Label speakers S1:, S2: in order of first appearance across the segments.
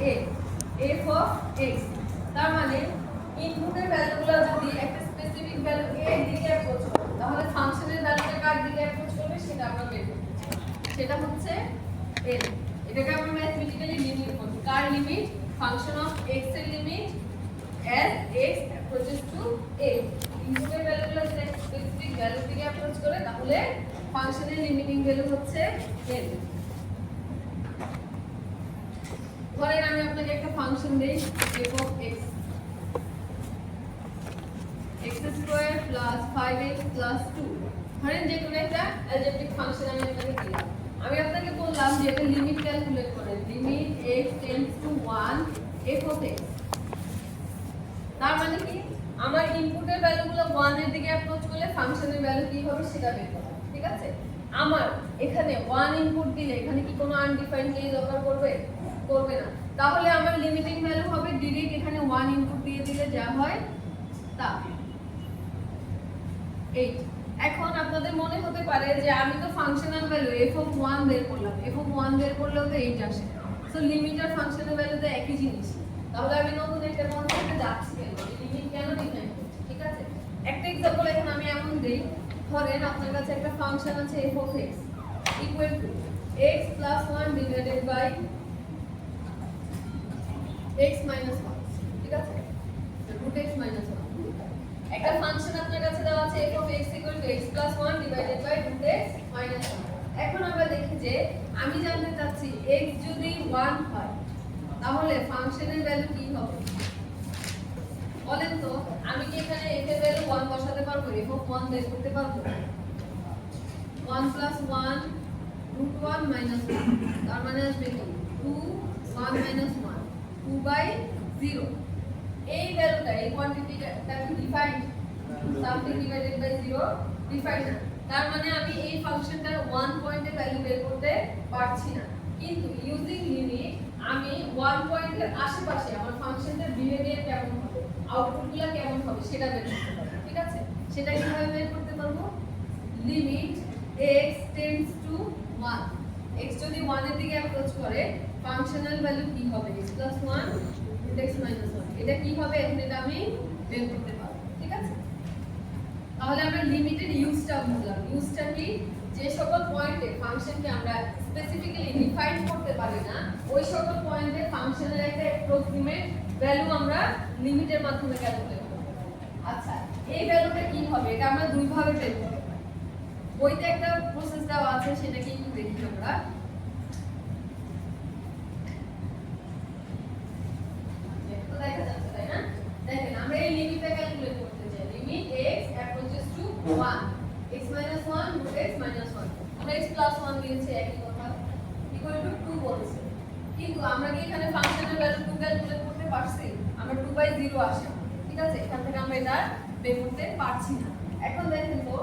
S1: a f of x তার মানে ইনপুটের ভ্যালুগুলো যদি একটা স্পেসিফিক ভ্যালু a এর দিকে অ্যাপ্রোচ করে তাহলে ফাংশনের ভ্যালুটা কার দিকে অ্যাপ্রোচ করবে সেটা আমরা বের করতে চাই সেটা হচ্ছে l এটাকে আমরা ম্যাথমেটিক্যালি লিমিট বলি কার লিমিট ফাংশন অফ x এর limit as x approaches to a ইনপুটের ভ্যালুগুলো যদি একটা স্পেসিফিক ভ্যালুর দিকে অ্যাপ্রোচ করে তাহলে ফাংশনের লিমিটিং ভ্যালু হচ্ছে l ধরেন আমি আপনাকে একটা ফাংশন দেই f of x x square plus 5x plus 2 ধরেন যে কোনো একটা অ্যালজেব্রিক ফাংশন আমি আপনাকে দিলাম আমি আপনাকে বললাম যে এটা লিমিট ক্যালকুলেট করেন limit x tends two 1 f of x তার মানে কি আমার ইনপুটের ভ্যালুগুলো 1 এর দিকে অ্যাপ্রোচ করলে ফাংশনের ভ্যালু কি হবে সেটা বের করব ঠিক আছে আমার এখানে 1 ইনপুট দিলে এখানে কি কোনো আনডিফাইন্ড কেস অকার করবে করবে না তাহলে আমার লিমিটিং ভ্যালু হবে ডাইরেক্ট এখানে 1 ইনপুট দিয়ে দিলে যা হয় তা 8 এখন আপনাদের মনে হতে পারে যে আমি তো ফাংশনাল ভ্যালু f of 1 বের করলাম f of 1 বের করলেও তো 8 আসে সো লিমিট আর ফাংশনাল ভ্যালু তো একই জিনিস তাহলে আমি নতুন একটা কনসেপ্টে যাচ্ছি কেন আমি লিমিট কেন ডিফাইন করছি ঠিক আছে একটা एग्जांपल এখন আমি এমন দেই ধরেন আপনার কাছে একটা ফাংশন আছে f of x equal to x plus 1 divided by x minus 1 ঠিক আছে root x minus 1 একটা ফাংশন আপনার কাছে দেওয়া আছে f of x equal to x plus 1 divided by root x minus 1 এখন আমরা দেখি যে আমি জানতে চাচ্ছি x যদি 1 হয় তাহলে ফাংশনের ভ্যালু কি হবে বলেন তো আমি কি এখানে f এর ভ্যালু 1 বসাতে পারবো f of 1 বের করতে পারবো 1 plus 1 root 1 minus 1 তার মানে আসবে কি 2 1 minus 1 2 by 0 এই ভ্যালুটা এই কোয়ান্টিটিটা কি defined something divided by 0 defined না তার মানে আমি এই ফাংশনটার 1 পয়েন্টে ভ্যালু বের করতে পারছি না কিন্তু ইউজিং লিমিট আমি 1 পয়েন্টের আশেপাশে আমার ফাংশনটার বিহেভিয়ার কেমন হবে আউটপুটগুলো কেমন হবে সেটা বের করতে পারবো ঠিক আছে সেটা কিভাবে বের করতে পারবো limit x tends two 1 x যদি 1 এর দিকে অ্যাপ্রোচ করে ফাংশনাল ভ্যালু কি হবে x plus 1 root x minus 1 এটা কি হবে এখন এটা আমি বের করতে পারবো ঠিক আছে তাহলে আমরা লিমিটেড ইউজটা বুঝলাম ইউজটা কি যে সকল পয়েন্টে ফাংশনকে আমরা স্পেসিফিক্যালি ডিফাইন করতে পারি না ওই সকল পয়েন্টে ফাংশনের একটা অ্যাপ্রক্সিমেট ভ্যালু আমরা লিমিটের মাধ্যমে ক্যালকুলেট করব আচ্ছা এই ভ্যালুটা কি হবে এটা আমরা দুই ভাবে বের করব বইতে একটা প্রসেস দেওয়া আছে সেটাকে একটু দেখি আমরা দেখা যাচ্ছে তাই না দেখেন আমরা এই লিমিটটা ক্যালকুলেট করতে চাই limit x approaches to 1 x minus 1 root x minus 1 আমরা x plus 1 দিয়েছি একই কথা equal to 2 বলছে কিন্তু আমরা কি এখানে ফাংশনের ভ্যালু 2 ক্যালকুলেট করতে পারছি আমরা 2 বাই 0 আসে ঠিক আছে এখান থেকে আমরা এটা বের করতে পারছি না এখন দেখেন তো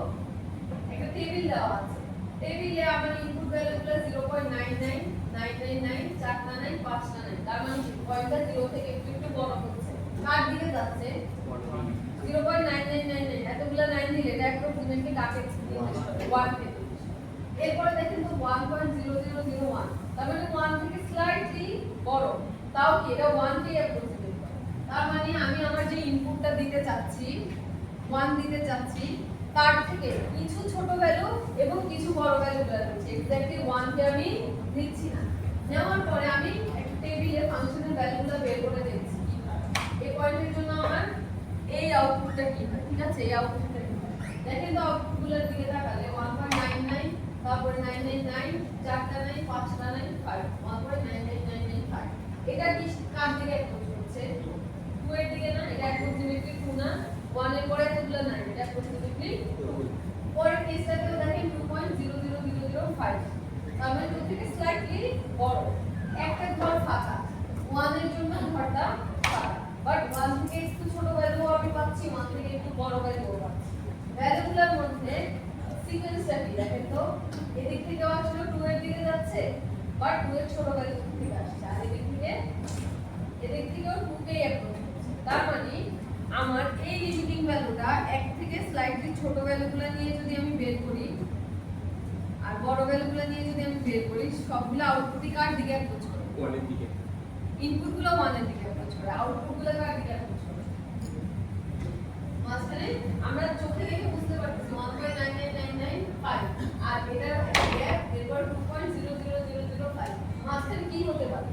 S1: একটা টেবিল দেওয়া আছে টেবিলে আমার ইনপুট ভ্যালুগুলো 0.99999 চারটা নাই পাঁচটা নাই তার মানে পয়েন্টটা 0 থেকে একটু বড় হচ্ছে কার দিকে যাচ্ছে 0.9999 এতগুলা 9 দিলে এটা অ্যাপ্রক্সিমেটলি কাকে নির্দেশ করে 1 কে এরপরে দেখেন তো 1.0001 তার মানে 1 থেকে স্লাইটলি বড় তাও কি এটা 1 কে অ্যাপ্রক্সিমেট করে তার মানে আমি আমার যে ইনপুটটা দিতে চাচ্ছি 1 দিতে চাচ্ছি তার থেকে কিছু ছোট ভ্যালু এবং কিছু বড় ভ্যালু দিচ্ছি এক্স্যাক্টলি 1 কে আমি দিচ্ছি না নেওয়ার পরে আমি একটা টেবিলে ফাংশনের ভ্যালুগুলো বের করে দিচ্ছি এই পয়েন্টের জন্য আমার এই আউটপুটটা কি হয় ঠিক আছে এই আউটপুটটা দেখেন তো আউটপুটগুলোর দিকে তাকালে 1.99 তারপরে 999 চারটা নাই পাঁচটা নাই 5 1.99995 এটা কি কার দিকে অ্যাপ্রোচ করছে 2 এর দিকে না এটা অ্যাপ্রক্সিমেটলি 2 না 1 এর পরে এতগুলো নাই এটা অ্যাপ্রক্সিমেটলি 2 পরের কেসটাতেও দেখেন 2.00005 তার মানে 2 থেকে স্লাইটলি বড় একটা ঘর ফাঁকা 1 এর জন্য ঘরটা ফাঁকা বাট 1 থেকে একটু ছোট ভ্যালু আমি পাচ্ছি 1 থেকে একটু বড় ভ্যালু পাচ্ছি ভ্যালুগুলোর মধ্যে সিকোয়েন্সটা কি দেখেন তো এদিক থেকে আসলে 2 এর দিকে যাচ্ছে বাট 2 এর ছোট ভ্যালু থেকে আসছে আর এদিক থেকেও 2 কেই অ্যাপ্রোচ করছে তার মানে আমার এই লিমিটিং ভ্যালুটা 1 থেকে স্লাইটলি ছোট ভ্যালুগুলো নিয়ে যদি আমি বের করি আর বড় ভ্যালুগুলো নিয়ে যদি আমি বের করি সবগুলো আউটপুটই কার দিকে অ্যাপ্রোচ করে
S2: 1 এর দিকে
S1: ইনপুট গুলো 1 এর দিকে অ্যাপ্রোচ করে, আউটপুট গুলো কার দিকে অ্যাপ্রোচ করে? মাঝখানে আমরা চোখে দেখে বুঝতে পারতেছি 1.99995 আর এটা গ্যাপ এরপর 2.00005 মাঝখানে কি হতে পারে?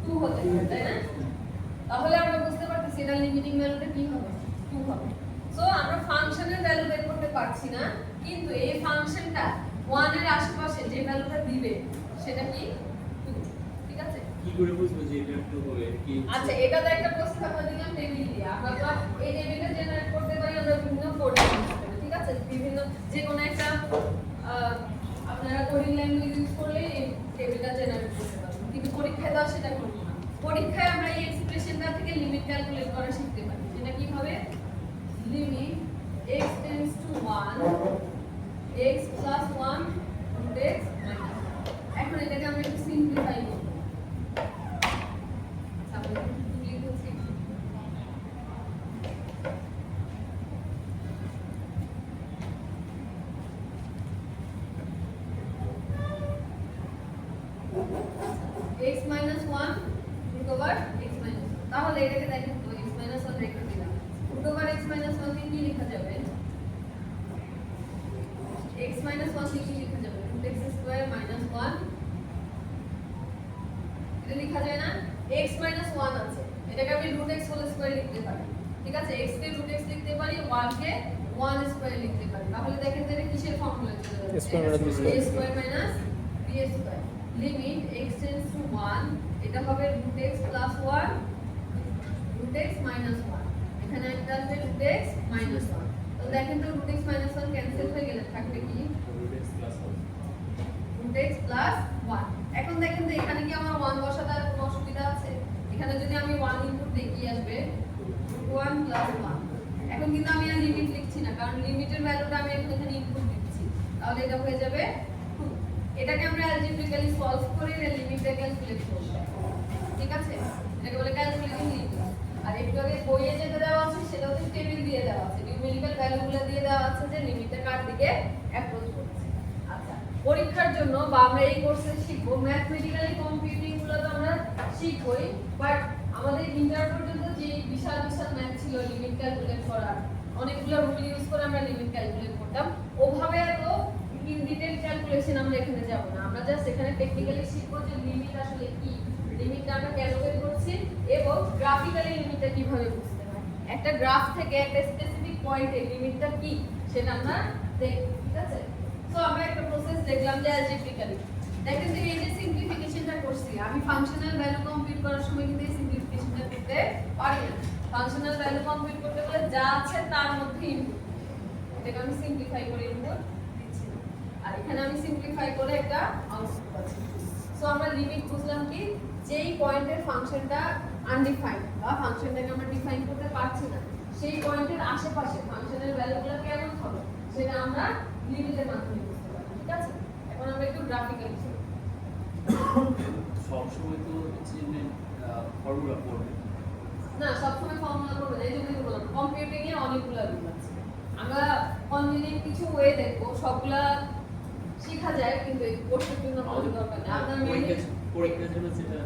S1: 2 হতে পারে, তাই না? তাহলে আমরা বুঝতে পারতেছি এটা লিমিটিং ভ্যালুটা কি হবে? 2 হবে। সো আমরা ফাংশনের ভ্যালু বের করতে পারছি না, কিন্তু এই ফাংশনটা 1 এর আশেপাশে যে ভ্যালুটা দিবে সেটা কি? 2। ঠিক আছে?
S2: কি করে বুঝবো যে এটা 2 হবে? কি
S1: আচ্ছা, এটা তো একটা প্রসেস আমরা দিলাম টেবিল দিয়ে। আমরা তো এই টেবিলটা জেনারেট করতে পারি আমরা বিভিন্ন কোডিং সিস্টেমে। ঠিক আছে? বিভিন্ন যে কোনো একটা আপনারা কোডিং ল্যাঙ্গুয়েজ ইউজ করলে এই টেবিলটা জেনারেট করতে পারবেন। কিন্তু পরীক্ষায় তো সেটা করব না। পরীক্ষায় আমরা এই এক্সপ্রেশনটা থেকে লিমিট ক্যালকুলেট করা শিখতে পারি। যেটা কি হবে? Limit x tends two 1 x plus 1 root x minus 1। এখন এটাকে আমরা একটু সিম্পলিফাই করব। তাহলে কি লিখছি? x minus 1 root over x minus 1। তাহলে এটাকে দেখেন তো x minus 1 রেখে দিলাম। root over x minus 1 কে কি লেখা যাবে? x minus 1 কে কি লেখা যাবে? root x square minus 1। এটা লেখা যায় না? x minus 1 আছে, এটাকে আমি root x whole square লিখতে পারি। ঠিক আছে? x কে root x লিখতে পারি, 1 কে 1 square লিখতে পারি। তাহলে দেখেন যে এটা কিসের ফর্মুলা চলে যাচ্ছে? a square minus b square। Limit x tends two 1, এটা হবে root x plus 1 root x minus 1। এখানে একটা আছে root x minus 1। তো দেখেন তো root x minus 1 ক্যান্সেল হয়ে গেলে থাকবে কি?
S2: root x plus 1।
S1: root x plus 1। এখন দেখেন যে এখানে কি আমার 1 বসাতে আর কোনো অসুবিধা আছে? এখানে যদি আমি 1 ইনপুট দিই কি আসবে? 1 plus 1। এখন কিন্তু আমি আর লিমিট লিখছি না, কারণ লিমিটের ভ্যালুটা আমি এখানে ইনপুট দিচ্ছি। তাহলে এটা হয়ে যাবে 2। এটাকে আমরা অ্যালজেব্রিক্যালি সলভ করে এর লিমিটটা ক্যালকুলেট করব। ঠিক আছে? এটাকে বলে ক্যালকুলেটিং লিমিট। আর একটু আগে বইয়ে যেটা দেওয়া আছে সেটা হচ্ছে টেবিল দিয়ে দেওয়া আছে, নিউমেরিক্যাল ভ্যালুগুলো দিয়ে দেওয়া আছে যে লিমিটটা কার দিকে অ্যাপ্রোচ করছে। আচ্ছা, পরীক্ষার জন্য বা আমরা এই কোর্সে শিখবো ম্যাথমেটিক্যালি কম্পিউটিং গুলো তো আমরা শিখবই, বাট আমাদের ইন্টার পর্যন্ত যে বিশাল বিশাল ম্যাথ ছিল লিমিট ক্যালকুলেট করার, অনেকগুলো রুল ইউজ করে আমরা লিমিট ক্যালকুলেট করতাম। ওভাবে এত ইন ডিটেইল ক্যালকুলেশন আমরা এখানে যাব না। আমরা জাস্ট এখানে টেকনিক্যালি শিখবো যে লিমিট আসলে কি, লিমিটটা আমরা ক্যালকুলেট করছি এবং গ্রাফিক্যালি লিমিটটা কিভাবে বুঝতে হয়। একটা গ্রাফ থেকে একটা স্পেসিফিক পয়েন্টে লিমিটটা কি সেটা আমরা দেখব। ঠিক আছে? সো আমরা একটা প্রসেস দেখলাম যে অ্যালজেব্রিক্যালি। দেখেন যে এই যে সিম্পলিফিকেশনটা করছি, আমি ফাংশনাল ভ্যালু কম্পিউট করার সময় কিন্তু এই সিম্পলিফিকেশনটা করতে পারি না। ফাংশনাল ভ্যালু কম্পিউট করতে গেলে যা আছে তার মধ্যে ইনপুট, এটাকে আমি সিম্পলিফাই করে ইনপুট দিচ্ছি। আর এখানে আমি সিম্পলিফাই করে একটা আউটপুট পাচ্ছি। সো আমরা লিমিট বুঝলাম কি, যেই পয়েন্টের ফাংশনটা আনডিফাইন্ড বা ফাংশনটাকে আমরা ডিফাইন করতে পারছি না, সেই পয়েন্টের আশেপাশে ফাংশনের ভ্যালুগুলো কেমন হবে সেটা আমরা লিমিটের মাধ্যমে বুঝতে পারি। ঠিক আছে? এখন আমরা একটু গ্রাফিক্যালি
S2: সব সময় তো হচ্ছে ফর্মুলা পড়বে
S1: না, সবসময় ফর্মুলা করবে না। এই জন্য তো বললাম কম্পিউটিং এ অনেকগুলো রুল আছে। আমরা কনভিনিয়েন্ট কিছু ওয়ে দেখবো, সবগুলা শেখা যায় কিন্তু এই কোর্সের জন্য কোনো দরকার নেই। আপনার
S2: পরীক্ষার জন্য যেটা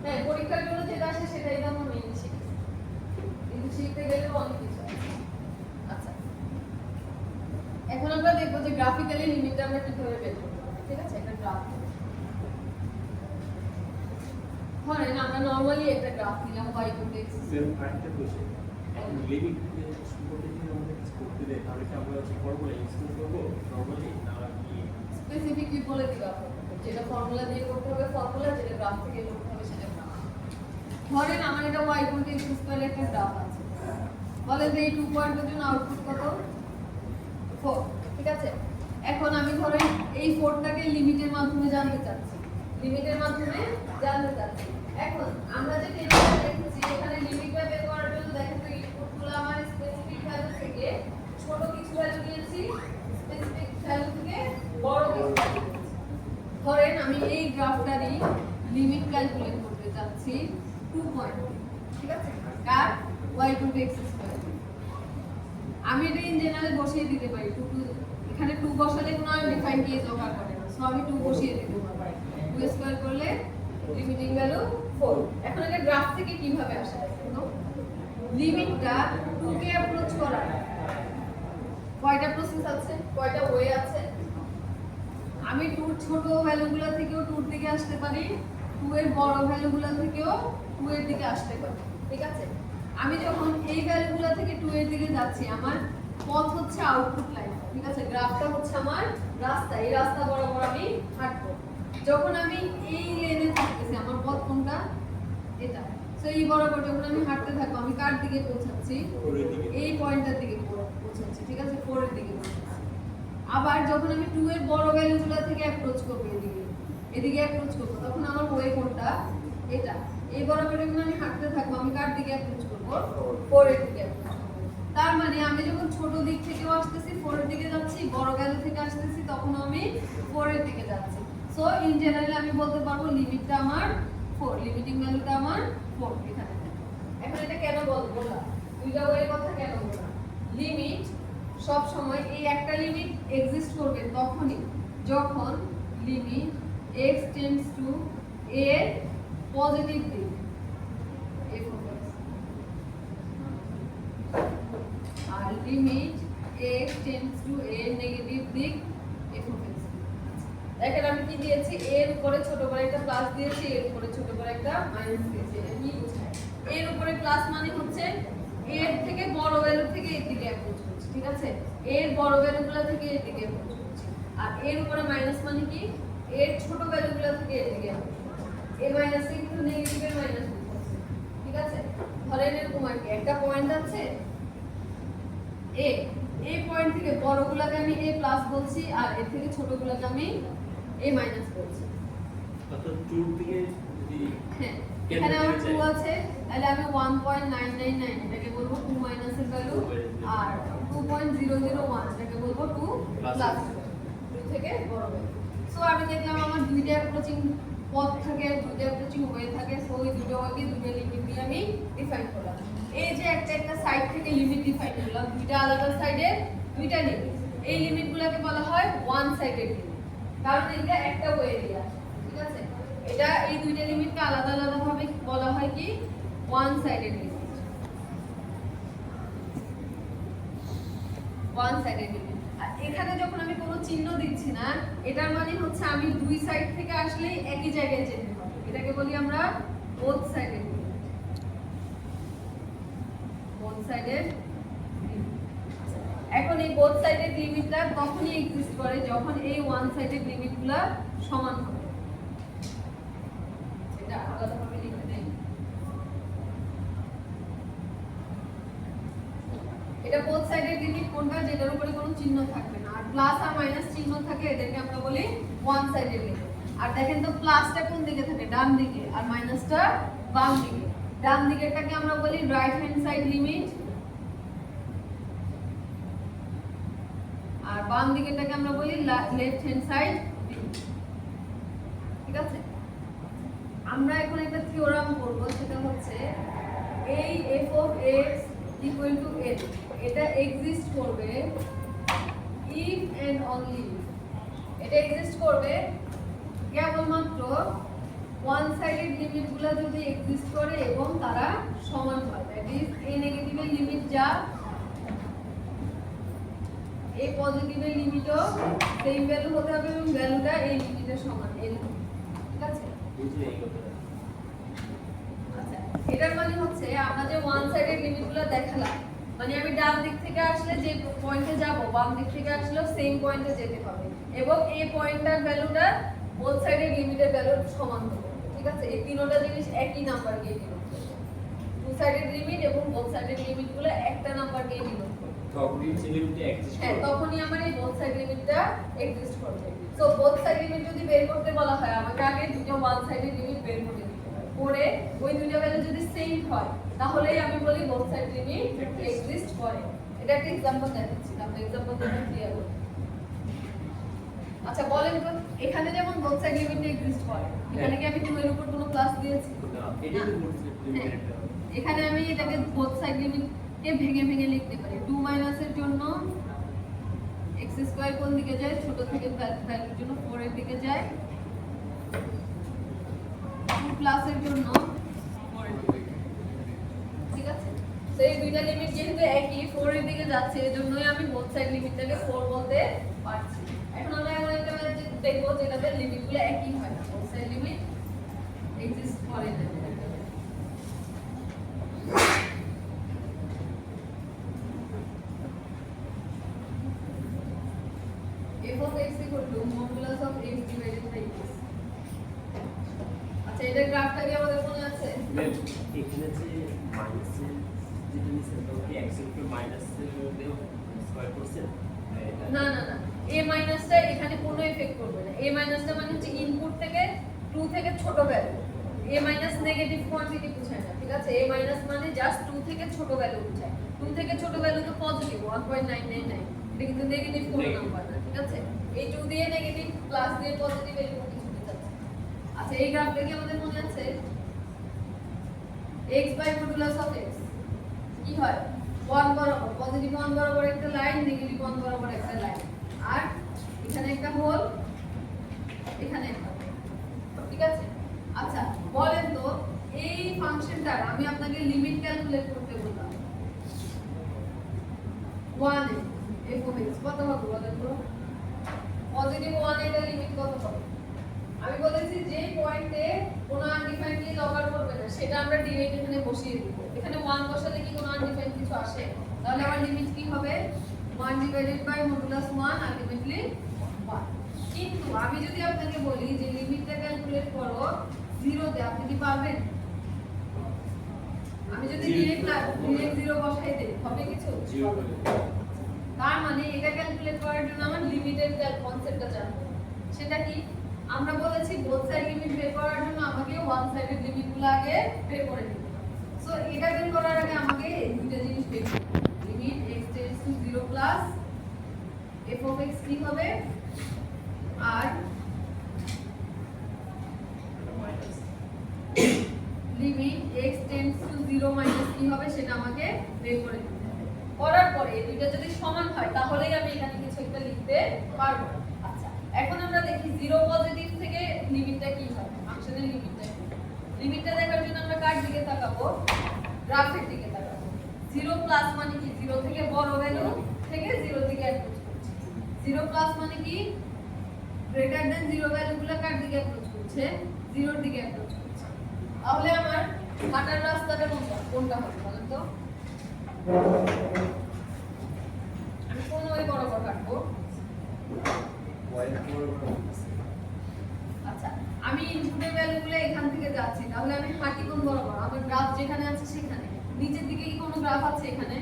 S1: হ্যাঁ, পরীক্ষার জন্য যেটা আসে সেটাই তো আমরা মেইন শিখি, কিন্তু শিখতে গেলেও অনেক কিছু আছে। আচ্ছা, এখন আমরা দেখবো যে গ্রাফিক্যালি লিমিটটা আমরা কিভাবে বের করতে পারি। ঠিক আছে? একটা গ্রাফ ধরেন আমরা নরমালি একটা গ্রাফ নিলাম y = x।
S2: সেম আরেকটা কোশ্চেন, এখন লিমিট সম্পর্কে যদি আমাদের কিছু করতে দেয় তাহলে কি আমরা হচ্ছে ফর্মুলা ইউজ করব নরমালি, না কি
S1: স্পেসিফিকলি বলে দিবা যেটা ফর্মুলা দিয়ে করতে হবে ফর্মুলা, যেটা গ্রাফ থেকে করতে হবে সেটা গ্রাফ। ধরেন আমার এটা y = x² একটা গ্রাফ আছে, বলে যে এই 2 পয়েন্টের জন্য আউটপুট কত? 4। ঠিক আছে? এখন আমি ধরেন এই 4টাকে লিমিটের মাধ্যমে জানতে চাচ্ছি, লিমিটের মাধ্যমে জানতে চাচ্ছি। এখন আমরা যে টেবিলটা দেখেছি এখানে লিমিটটা বের করার জন্য দেখেন তো ইনপুটগুলো আমার স্পেসিফিক ভ্যালু থেকে ছোট কিছু ভ্যালু নিয়েছি, স্পেসিফিক ভ্যালু থেকে বড় কিছু ভ্যালু নিয়েছি। ধরেন আমি এই গ্রাফটারই লিমিট ক্যালকুলেট করতে চাচ্ছি 2 পয়েন্ট। ঠিক আছে? কার y = x²। আমি এটা ইন জেনারেল বসিয়ে দিতে পারি 2 এখানে 2 বসালে কোনো ডিফাইন কেস দরকার পড়ে না। সো আমি 2 বসিয়ে দিতে পারি। 2² করলে লিমিটিং ভ্যালু 4। এখন এটা গ্রাফ থেকে কিভাবে আসে দেখো, লিমিটটা 2 কে অ্যাপ্রোচ করার কয়টা প্রসেস আছে, কয়টা ওয়ে আছে। আমি 2 এর ছোট ভ্যালুগুলো থেকেও 2 এর দিকে আসতে পারি, 2 এর বড় ভ্যালুগুলো থেকেও 2 এর দিকে আসতে পারি, ঠিক আছে। আমি যখন এই ভ্যালুগুলো থেকে 2 এর দিকে যাচ্ছি, আমার পথ হচ্ছে আউটপুট লাইন, ঠিক আছে। গ্রাফটা হচ্ছে আমার রাস্তা, এই রাস্তা বরাবর আমি হাঁটবো। যখন আমি এই লেনে থাকতেছি, আমার পথ কোনটা, এটা। সো এই বরাবর যখন আমি হাঁটতে থাকবো, আমি কার দিকে পৌঁছাচ্ছি, এই পয়েন্টটার দিকে পৌঁছাচ্ছি, ঠিক আছে, 4 এর দিকে পৌঁছাচ্ছি। আবার যখন আমি 2 এর বড় ভ্যালুগুলো থেকে অ্যাপ্রোচ করব, এদিকে অ্যাপ্রোচ করব, তখন আমার ওয়ে কোনটা, এটা। এই বরাবর যখন আমি হাঁটতে থাকবো, আমি কার দিকে অ্যাপ্রোচ করব, 4 এর দিকে approach করব। তার মানে আমি যখন ছোট দিক থেকেও আসতেছি 4 এর দিকে যাচ্ছি, বড় ভ্যালু থেকে আসতেছি তখন আমি 4 এর দিকে যাচ্ছি। সো ইন জেনারেল আমি বলতে পারবো লিমিটটা আমার 4, লিমিটিং ভ্যালুটা আমার 4 এখানে। এখন এটা কেন বললাম, দুইটা ওয়ের কথা কেন বললাম। লিমিট সব সময় এই একটা লিমিট এক্সিস্ট করবে তখনই যখন limit x tends to a positive দিক, f of x, আর limit x tends to a negative দিক, f of x। দেখেন আমি কি দিয়েছি, a এর উপরে ছোট করে একটা প্লাস দিয়েছি, এর উপরে ছোট করে একটা মাইনাস দিয়েছি। এটা কি বোঝায়, এর উপরে প্লাস মানে হচ্ছে এর থেকে বড় ভ্যালু থেকে এর দিকে অ্যাপ্রোচ করছে, ঠিক আছে। এর বড় ভ্যালুগুলো থেকে এর দিকে অ্যাপ্রোচ করছে। আর এর উপরে মাইনাস মানে কি, এর ছোট ভ্যালুগুলো থেকে এর দিকে অ্যাপ্রোচ করছে। এই মাইনাসে কিন্তু নেগেটিভের মাইনাস হচ্ছে, ঠিক আছে। ধরেন এরকম আর কি, একটা পয়েন্ট আছে এ, এই পয়েন্ট থেকে বড়গুলোকে আমি a প্লাস বলছি, আর এর থেকে ছোটগুলোকে আমি a মাইনাস বলছি।
S2: অর্থাৎ 2 থেকে যদি
S1: হ্যাঁ, এখানে আমার 2 আছে, তাহলে আমি 1.999 এটাকে বলবো 2 মাইনাসের ভ্যালু, আর 2.001 এটাকে বলবো 2 প্লাস, 2 থেকে বড় ভ্যালু। সো আমি দেখলাম আমার দুইটা অ্যাপ্রোচিং পথ থাকে, দুইটা অ্যাপ্রোচিং ওয়ে থাকে। সো এই দুটো ওয়েকে দুইটা লিমিট দিয়ে আমি ডিফাইন করলাম। এই যে একটা সাইড থেকে লিমিট ডিফাইন করলাম, দুইটা আলাদা সাইডে দুইটা লিমিট, এই লিমিটগুলোকে বলা হয় ওয়ান সাইডেড লিমিট, কারণ এটা একটা ওয়ে দিয়ে আসে, ঠিক আছে। এটা এই দুইটা লিমিটকে আলাদা আলাদা ভাবে বলা হয় কি, one sided limit, one sided limit. আর এখানে যখন আমি কোনো চিহ্ন দিচ্ছি না, এটার মানে হচ্ছে আমি দুই সাইড থেকে আসলেই একই জায়গায় যেতে হবে, এটাকে বলি আমরা both sided limit, both sided. এখন এই বোথ সাইডেড লিমিটটা তখনই এক্সিস্ট করে যখন এই ওয়ান সাইডেড লিমিটগুলো সমান হবে। এটা আলাদাভাবে লিখে দেই, এটা বোথ সাইডেড লিমিট কোনটা, যেটার উপরে কোনো চিহ্ন থাকবে না, আর প্লাস আর মাইনাস চিহ্ন থাকে, এদেরকে আমরা বলি ওয়ান সাইডেড লিমিট। আর দেখেন তো প্লাসটা কোন দিকে থাকে, ডান দিকে, আর মাইনাসটা বাম দিকে। ডান দিকেরটাকে আমরা বলি রাইট হ্যান্ড সাইড লিমিট, আর বাম দিকেরটাকে আমরা বলি লেফট হ্যান্ড সাইড লিমিট, ঠিক আছে। আমরা এখন একটা থিওরাম করব, সেটা হচ্ছে এই f of x equal to n, এটা এক্সিস্ট করবে if and only if, এটা এক্সিস্ট করবে কেবলমাত্র ওয়ান সাইডেড লিমিটগুলো যদি এক্সিস্ট করে এবং তারা সমান হয়, দ্যাট ইজ এই নেগেটিভের লিমিট যা, এই পজিটিভের লিমিটও সেম ভ্যালু হতে হবে এবং ভ্যালুটা এই লিমিটের সমান, এই ঠিক আছে।
S2: বুঝলে এই কথাটা।
S1: আচ্ছা, এটার মানে হচ্ছে আমরা যে ওয়ান সাইডেড লিমিটগুলো দেখালাম, মানে আমি ডান দিক থেকে আসলে যে পয়েন্টে যাব, বাম দিক থেকে আসলেও সেম পয়েন্টে যেতে হবে এবং এই পয়েন্টটার ভ্যালুটা বোথ সাইডেড লিমিটের ভ্যালুর সমান হবে, ঠিক আছে। এই তিনটা জিনিস একই নাম্বার দিয়ে ডিনোট করবে, টু সাইডেড লিমিট এবং বোথ সাইডেড লিমিটগুলো একটা নাম্বার দিয়ে ডিনোট করবে,
S2: তখনই লিমিটটা এক্সিস্ট
S1: হ্যাঁ,
S2: করে।
S1: তখনই আমার এই বোথ সাইড লিমিটটা এক্সিস্ট করবে। সো বোথ সাইড লিমিট যদি বের করতে বলা হয়, আমাকে আগে দুটো ওয়ান সাইডেড লিমিট বের করে দিতে হবে, করে ওই দুটো ভ্যালু যদি সেম হয় তাহলেই আমি বলি বোথ সাইড লিমিট এক্সিস্ট করে। এটা একটা एग्जांपल দেখাচ্ছি, আমরা एग्जांपल দিয়ে ক্লিয়ার করব। আচ্ছা বলেন তো, এখানে যেমন বোথ সাইড লিমিট এক্সিস্ট করে, এখানে কি আমি 2 এর উপর কোনো প্লাস দিয়েছি?
S2: না, এটাই তো বলছি লিমিট।
S1: এখানে আমি এটাকে বোথ সাইড লিমিট কে ভেঙে ভেঙে লিখতে পারি। 2 মাইনাসের জন্য x স্কয়ার কোন দিকে যায়, ছোট থেকে ভ্যালুর জন্য 4 এর দিকে যায়। 2 প্লাসের জন্য দুইটা লিমিট যেহেতু একই 4 এর দিকে যাচ্ছে এজন্যই আমি বোথ সাইড লিমিটটাকে 4 বলতে পারছি। এখন আমরা এমন একটা দেখবো যেটাতে লিমিটগুলো একই হয় না, বোথ সাইড লিমিট এক্সিস্ট করে না। f of x equal to modulus of x divided by x। আচ্ছা এটা গ্রাফটা কি আমাদের মনে আছে?
S2: ম্যাম এখানে যে মাইনাসের যেটা নিচে ওকে x এর উপরে মাইনাসের মধ্যে স্কয়ার করছেন
S1: না না না, a মাইনাসটা এখানে কোনো এফেক্ট করবে না। a মাইনাসটা মানে হচ্ছে ইনপুট থেকে 2 থেকে ছোট value. a minus negative quantity বোঝায় না, ঠিক আছে? a মাইনাস মানে জাস্ট 2 থেকে ছোট ভ্যালু বোঝায়। 2 থেকে ছোট ভ্যালু তো পজিটিভ 1.999, এটা কিন্তু নেগেটিভ কোনো নাম্বার না, ঠিক আছে? এই 2 দিয়ে নেগেটিভ প্লাস দিয়ে পজিটিভ এরকম কিছু বোঝাচ্ছে। আচ্ছা এই গ্রাফটা কি আমাদের মনে আছে? x by modulus of x কি হয়? 1 বরাবর, পজিটিভ 1 বরাবর একটা লাইন, নেগেটিভ 1 বরাবর একটা লাইন, আর এখানে একটা হোল, এখানে একটা হোল, ঠিক আছে? আচ্ছা বলেন তো এই ফাংশনটার আমি আপনাকে লিমিট ক্যালকুলেট করতে বললাম 1 এ f of x কত হবে বলেন তো? পজিটিভ 1 এর লিমিট কত হবে? আমি বলেছি যে পয়েন্টে কোনো আনডিফাইন্ডলি লগার করবে না সেটা আমরা ডিরেক্ট এখানে বসিয়ে দিব। এখানে 1 বসালে কি কোনো আনডিফাইন্ড কিছু আসে? তাহলে আমার লিমিট কি হবে? 1 ডিভাইডেড বাই মডুলাস 1 আলটিমেটলি 1। কিন্তু আমি যদি আপনাকে বলি যে লিমিটটা ক্যালকুলেট করো 0 তে, আপনি কি পারবেন? আমি যদি ডিরেক্ট 0 বসাই দেই হবে কিছু?
S2: 0 হবে।
S1: তার মানে এটা ক্যালকুলেট করার জন্য আমার লিমিটের কনসেপ্টটা জানতে হবে। সেটা কি? আমরা বলেছি বোথ সাইড লিমিট বের করার জন্য আমাকে ওয়ান সাইডের লিমিটগুলো আগে বের করে নিতে হবে। সো এটা বের করার আগে আমাকে এই দুটো জিনিস বের করতে হবে। Limit x tends to 0 plus f of x কি হবে, আর
S2: minus
S1: limit x tends to 0 minus কি হবে সেটা আমাকে বের করে নিতে হবে। করার পরে এই দুটো যদি সমান হয় তাহলেই আমি এখানে কিছু একটা লিখতে পারবো। আচ্ছা এখন আমরা দেখি 0 পজিটিভ থেকে লিমিটটা কি হয়, ফাংশনের লিমিটটা কি? লিমিটটা দেখার জন্য আমরা কার দিকে তাকাবো? গ্রাফের দিকে তাকাবো। 0 প্লাস মানে কি? 0 থেকে বড় ভ্যালু থেকে 0 দিকে অ্যাপ্রোচ করছে। 0 প্লাস মানে কি? গ্রেটার দ্যান 0 ভ্যালুগুলো কার দিকে অ্যাপ্রোচ করছে? 0 এর দিকে অ্যাপ্রোচ করছে। তাহলে আমার হাঁটার রাস্তাটা কোনটা হবে বলেন তো? আমি কোন ওই বরাবর হাঁটবো? আচ্ছা আমি ইনপুটের ভ্যালুগুলো এখান থেকে যাচ্ছি, তাহলে আমি হাঁটি কোন বরাবর? আমার গ্রাফ যেখানে আছে সেখানে। নিচের দিকে কি কোনো গ্রাফ আছে এখানে?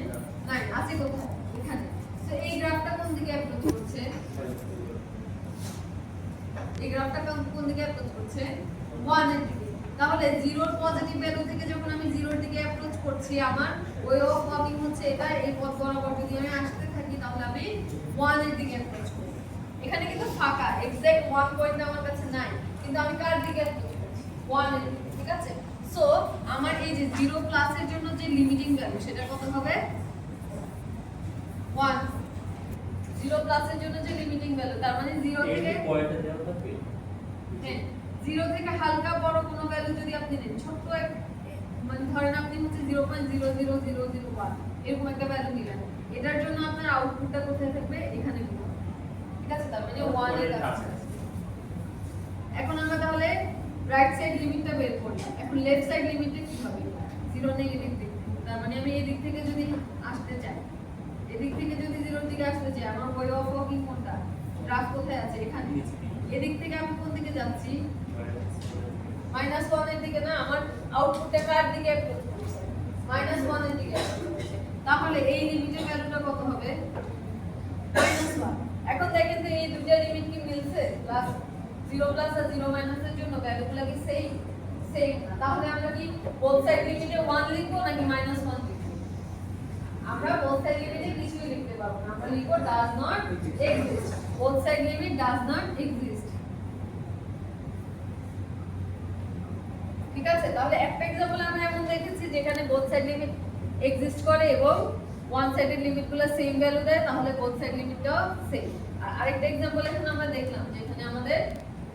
S1: নাই, আছে কোথায়? এখানে। সো এই গ্রাফটা কোন দিকে অ্যাপ্রোচ করছে? এই গ্রাফটা কোন দিকে অ্যাপ্রোচ করছে? 1 এর দিকে। তাহলে 0 এর পজিটিভ ভ্যালু থেকে যখন আমি 0 এর দিকে অ্যাপ্রোচ করছি, আমার ওয়ে অফ ওয়াকিং হচ্ছে এটা। এই পথ বরাবর যদি আমি আসতে থাকি তাহলে আমি 1 এর দিকে অ্যাপ্রোচ করব। এখানে কিন্তু ফাঁকা, এক্সাক্ট 1 পয়েন্ট আমার কাছে নাই, কিন্তু আমি কার দিকে অ্যাপ্রোচ করছি? 1 এর দিকে, ঠিক আছে? সো আমার এই যে 0 প্লাস এর জন্য যে লিমিটিং ভ্যালু সেটা কত হবে? 1। 0 প্লাস এর জন্য যে লিমিটিং ভ্যালু, তার মানে 0 থেকে
S2: পয়েন্টটা দেওয়া থাকবে।
S1: হ্যাঁ 0 থেকে হালকা বড় কোনো ভ্যালু যদি আপনি নেন, ছোট্ট এক মানে ধরেন আপনি হচ্ছে 0.00001 এরকম একটা ভ্যালু নিলেন, এটার জন্য আপনার আউটপুটটা কোথায় থাকবে? এখানে হবে, ঠিক আছে? তার মানে 1 এর কাছে। এখন আমরা তাহলে রাইট সাইড লিমিটটা বের করি। এখন লেফট সাইড লিমিটটা কি হবে? 0 নেগেটিভ দিক থেকে। তার মানে আমি এই দিক থেকে যদি আসতে চাই, এদিক থেকে যদি 0 দিকে আসতে চাই, আমার ওয়ে অফ ওয়াকিং কোনটা? গ্রাফ কোথায় আছে? এখানে। এদিক থেকে আমি কোন দিকে যাচ্ছি? -1 এর দিকে না, আমার আউটপুটটা কার দিকে অ্যাপ্রোচ করছে? -1 এর দিকে অ্যাপ্রোচ করছে। তাহলে এই লিমিটের ভ্যালুটা কত হবে? -1। এখন দেখেন তো এই দুটো লিমিট কি মিলছে? প্লাস 0 প্লাস আর 0 মাইনাস এর জন্য ভ্যালুগুলো কি সেম? সেম না। তাহলে আমরা কি বোথ সাইড লিমিটে 1 লিখবো নাকি -1 লিখবো? আমরা বোথ সাইড লিমিটে কিছুই লিখতে পারবো না, আমরা লিখবো does not exist. Both side limit does not exist, ঠিক আছে? তাহলে একটা एग्जांपल আমরা এমন দেখেছি যেখানে বোথ সাইড লিমিট এক্সিস্ট করে এবং ওয়ান সাইডের লিমিটগুলো সেম ভ্যালু দেয়, তাহলে বোথ সাইড লিমিটটাও সেম। আর আরেকটা एग्जांपल এখানে আমরা দেখলাম যেখানে আমাদের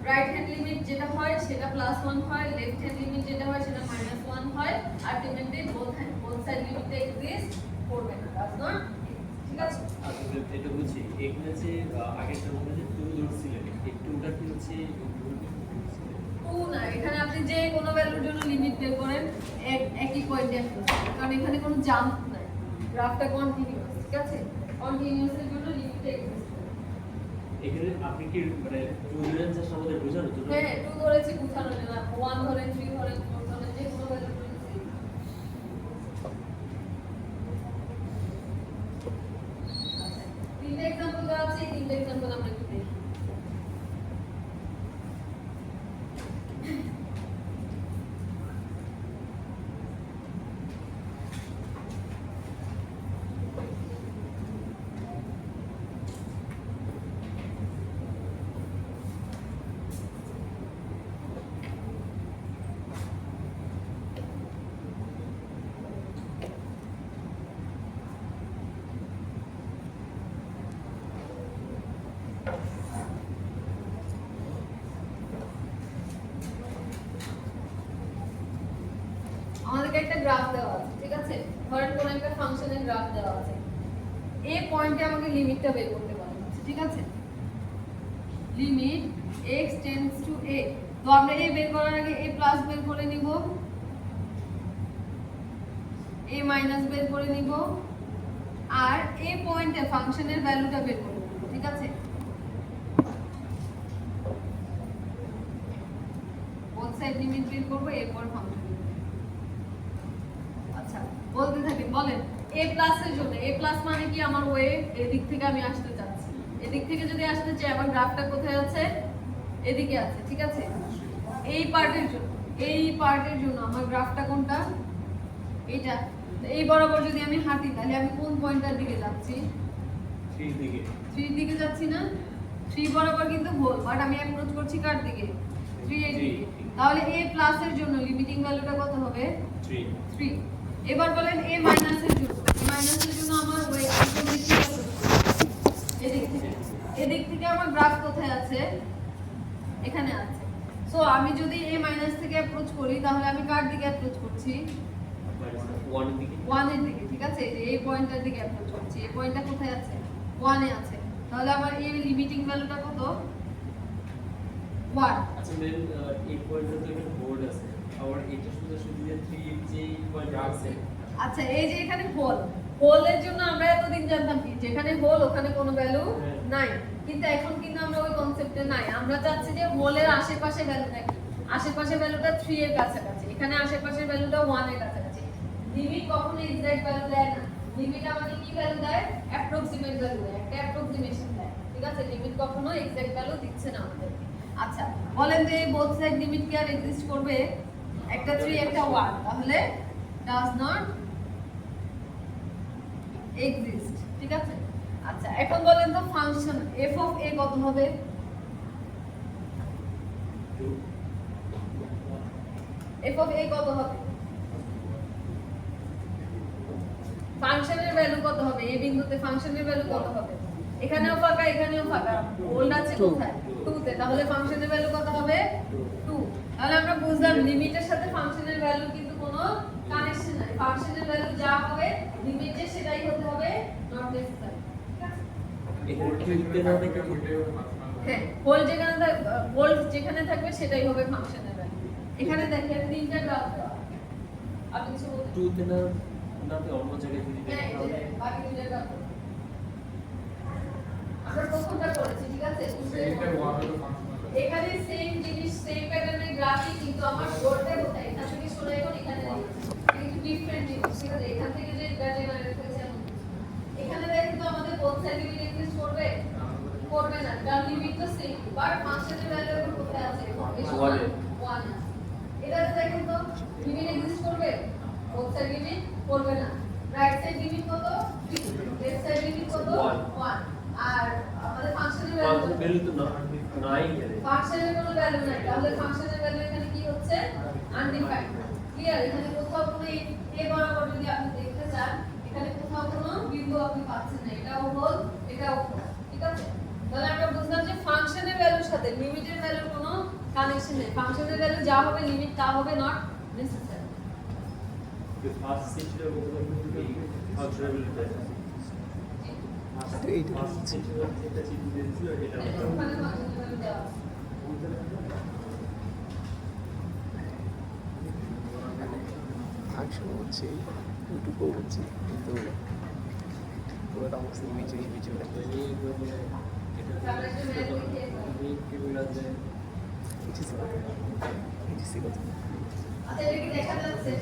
S1: রাইট হ্যান্ড লিমিট যেটা হয় সেটা +1 হয়, লেফট হ্যান্ড লিমিট যেটা হয় সেটা -1 হয়, আলটিমেটলি বোথ সাইড লিমিটটা এক্সিস্ট করবে না, does not ঠিক আছে।
S2: আচ্ছা এটা বুঝছি এখানে যে আগের টার্মে যে 2 ধরছিলেন এই 2টা কি হচ্ছে
S1: 2 না, এখানে আপনি যে কোনো ভ্যালুর জন্য লিমিট বের করেন একই পয়েন্টে আসবে, কারণ এখানে কোনো জাম্প নাই, গ্রাফটা কন্টিনিউয়াস, ঠিক আছে। কন্টিনিউয়াস এর জন্য লিমিটটা এক্সিস্ট করে।
S2: এখানে আপনি কি মানে 2 ধরেন জাস্ট আমাদের বোঝানোর জন্য?
S1: হ্যাঁ 2 ধরেছি বোঝানোর জন্য, 1 ধরেন 3 ধরেন 4 ধরেন যে কোনো ভ্যালুর জন্য same। আচ্ছা, তিনটা এক্সাম্পল দেওয়া আছে, এই তিনটা এক্সাম্পল আমরা একটু দেখি। আমাদেরকে একটা গ্রাফ দেওয়া আছে, ঠিক আছে। ধরেন কোন একটা ফাংশনের গ্রাফ দেওয়া আছে, এই পয়েন্টে আমাকে লিমিটটা বের করতে বলা হচ্ছে, ঠিক আছে। Limit x tends to a, তো আমরা a বের করার আগে a প্লাস বের করে নিব, a মাইনাস বের করে নিব, আর এই পয়েন্টে ফাংশনের ভ্যালুটা বের করে নিব, ঠিক আছে। বোথ সাইড লিমিট বের করব, এরপর ফাংশন। আচ্ছা বলতে থাকি, বলেন a প্লাস এর জন্য, a প্লাস মানে কি আমার ওয়ে এদিক থেকে আমি আসতে চাচ্ছি, এদিক থেকে যদি আসতে চাই আমার গ্রাফটা কোথায় আছে, এদিকে আছে, ঠিক আছে। এই পার্টের জন্য আমার গ্রাফটা কোনটা, এটা। এই বরাবর যদি আমি হাঁটি তাহলে আমি কোন পয়েন্টটার দিকে যাচ্ছি,
S2: 3 দিকে
S1: 3 দিকে যাচ্ছি না, 3 বরাবর কিন্তু গোল, বাট আমি অ্যাপ্রোচ করছি কার দিকে, 3 এর দিকে। তাহলে a প্লাস এর জন্য লিমিটিং ভ্যালুটা কত হবে, 3। এবার বলেন a মাইনাসের জন্য আমার ওই একদম নিচে আছে, এদিক থেকে আমার গ্রাফ কোথায় আছে, এখানে আছে। সো আমি যদি a মাইনাস থেকে অ্যাপ্রোচ করি তাহলে আমি কার দিকে অ্যাপ্রোচ করছি,
S2: 1 এর দিকে
S1: 1 এর দিকে, ঠিক আছে। এই যে এই পয়েন্টটার দিকে অ্যাপ্রোচ করছি, এই পয়েন্টটা কোথায় আছে, 1 এ আছে। তাহলে আমার এই লিমিটিং ভ্যালুটা কত, 1।
S2: আচ্ছা ম্যাম এই পয়েন্টটা তো এখানে বোর্ড আছে আর এটা শুধু শুধু যে 3 যে পয়েন্ট আছে।
S1: আচ্ছা এই যে এখানে হোলের জন্য আমরা এতদিন জানতাম কি যেখানে হোল ওখানে কোনো ভ্যালু নাই, কিন্তু এখন কিন্তু আমরা ওই কনসেপ্টে নাই। আমরা চাচ্ছি যে হোলের আশেপাশে ভ্যালু নাকি, আশেপাশে ভ্যালুটা 3 এর কাছাকাছি, এখানে আশেপাশের ভ্যালুটা 1 এর কাছাকাছি। লিমিট কখনো এক্সাক্ট ভ্যালু দেয় না, লিমিট আমাদের কি ভ্যালু দেয়, অ্যাপ্রক্সিমেট ভ্যালু দেয়, একটা অ্যাপ্রক্সিমেশন দেয়, ঠিক আছে। লিমিট কখনো এক্সাক্ট ভ্যালু দিচ্ছে না আমাদের। আচ্ছা বলেন যে বোথ সাইড লিমিট কি আর এক্সিস্ট করবে, একটা 3 একটা 1, তাহলে ডাজ নট এক্সিস্ট, ঠিক আছে। আচ্ছা এখন বলেন তো ফাংশন f অফ a কত হবে, f অফ a কত হবে, ফাংশনের ভ্যালু কত হবে, এই বিন্দুতে ফাংশনের ভ্যালু কত হবে, এখানেও ফাঁকা এখানেও ফাঁকা, হোল্ড আছে কোথায়, 2 তে, তাহলে ফাংশনের ভ্যালু কত হবে, 2। তাহলে আমরা বুঝলাম লিমিটের সাথে ফাংশনের ভ্যালু কিন্তু কোনো কানেকশন নাই, ফাংশনের ভ্যালু যা হবে লিমিটে সেটাই হতে হবে, নট নেসেসারি, ঠিক আছে।
S2: এখানে কিনতে না দেখে
S1: হ্যাঁ হোল্ড যেখানে থাকবে সেটাই হবে ফাংশনের ভ্যালু। এখানে দেখেন তিনটা গ্রাফ দেওয়া, আপনি কিছু বলতে
S2: 2 তে না নাতে অন্য জায়গায় যদি
S1: হ্যাঁ
S2: দেখি তাহলে
S1: বাকি দুইটা গ্রাফ আমরা প্রথমটা করেছি, ঠিক আছে। এখানে সেম জিনিস সেম প্যাটার্নের গ্রাফই, কিন্তু আমার বোর্ডটা কোথায়, এখান থেকে সরে এখন এখানে কিন্তু ডিফারেন্ট জিনিস, ঠিক আছে। এখান থেকে যে জেনারেট হয়েছে এমন এখানে দেখেন তো আমাদের বোথ সাইড লিমিট এক্সিস্ট করবে না, কারণ লিমিট তো সেম, বাট ফাংশনের ভ্যালু এখন কোথায় আছে, 1 এটা দেখেন তো লিমিট এক্সিস্ট করবে, বোথ সাইড লিমিট করবে না। রাইট সাইড লিমিট কত, 3, লেফট সাইড লিমিট কত, 1। আর আমাদের ফাংশনের
S2: ভ্যালু তো নাই এখানে,
S1: ফাংশনের কোনো ভ্যালু নাই, তাহলে ফাংশনের ভ্যালু এখানে কি হচ্ছে, আনডিফাইন্ড। ক্লিয়ার, এখানে কোথাও কোনো a বরাবর যদি আপনি দেখতে চান এখানে কোথাও কোনো বিন্দু আপনি পাচ্ছেন না, এটাও হোল এটাও হোল, ঠিক আছে। তাহলে আমরা বুঝলাম যে ফাংশনের ভ্যালুর সাথে লিমিটের ভ্যালুর কোনো কানেকশন নেই, ফাংশনের ভ্যালু যা হবে লিমিট তা হবে, নট নেসেসারি।
S2: ফার্স্ট সেন্টারে ফাংশনালিটি ফার্স্ট সেন্টারে যেটা চিন্তা দিয়েছিল এটা
S1: ওখানে ফাংশনালিটি দেওয়া আছে।
S3: ফাংশন হচ্ছে ইউটিউবও হচ্ছে কিন্তু ওটা অবশ্যই বিচে
S1: তাহলে একটু ম্যাথ লিখে আচ্ছা এটা কি দেখা যাচ্ছে?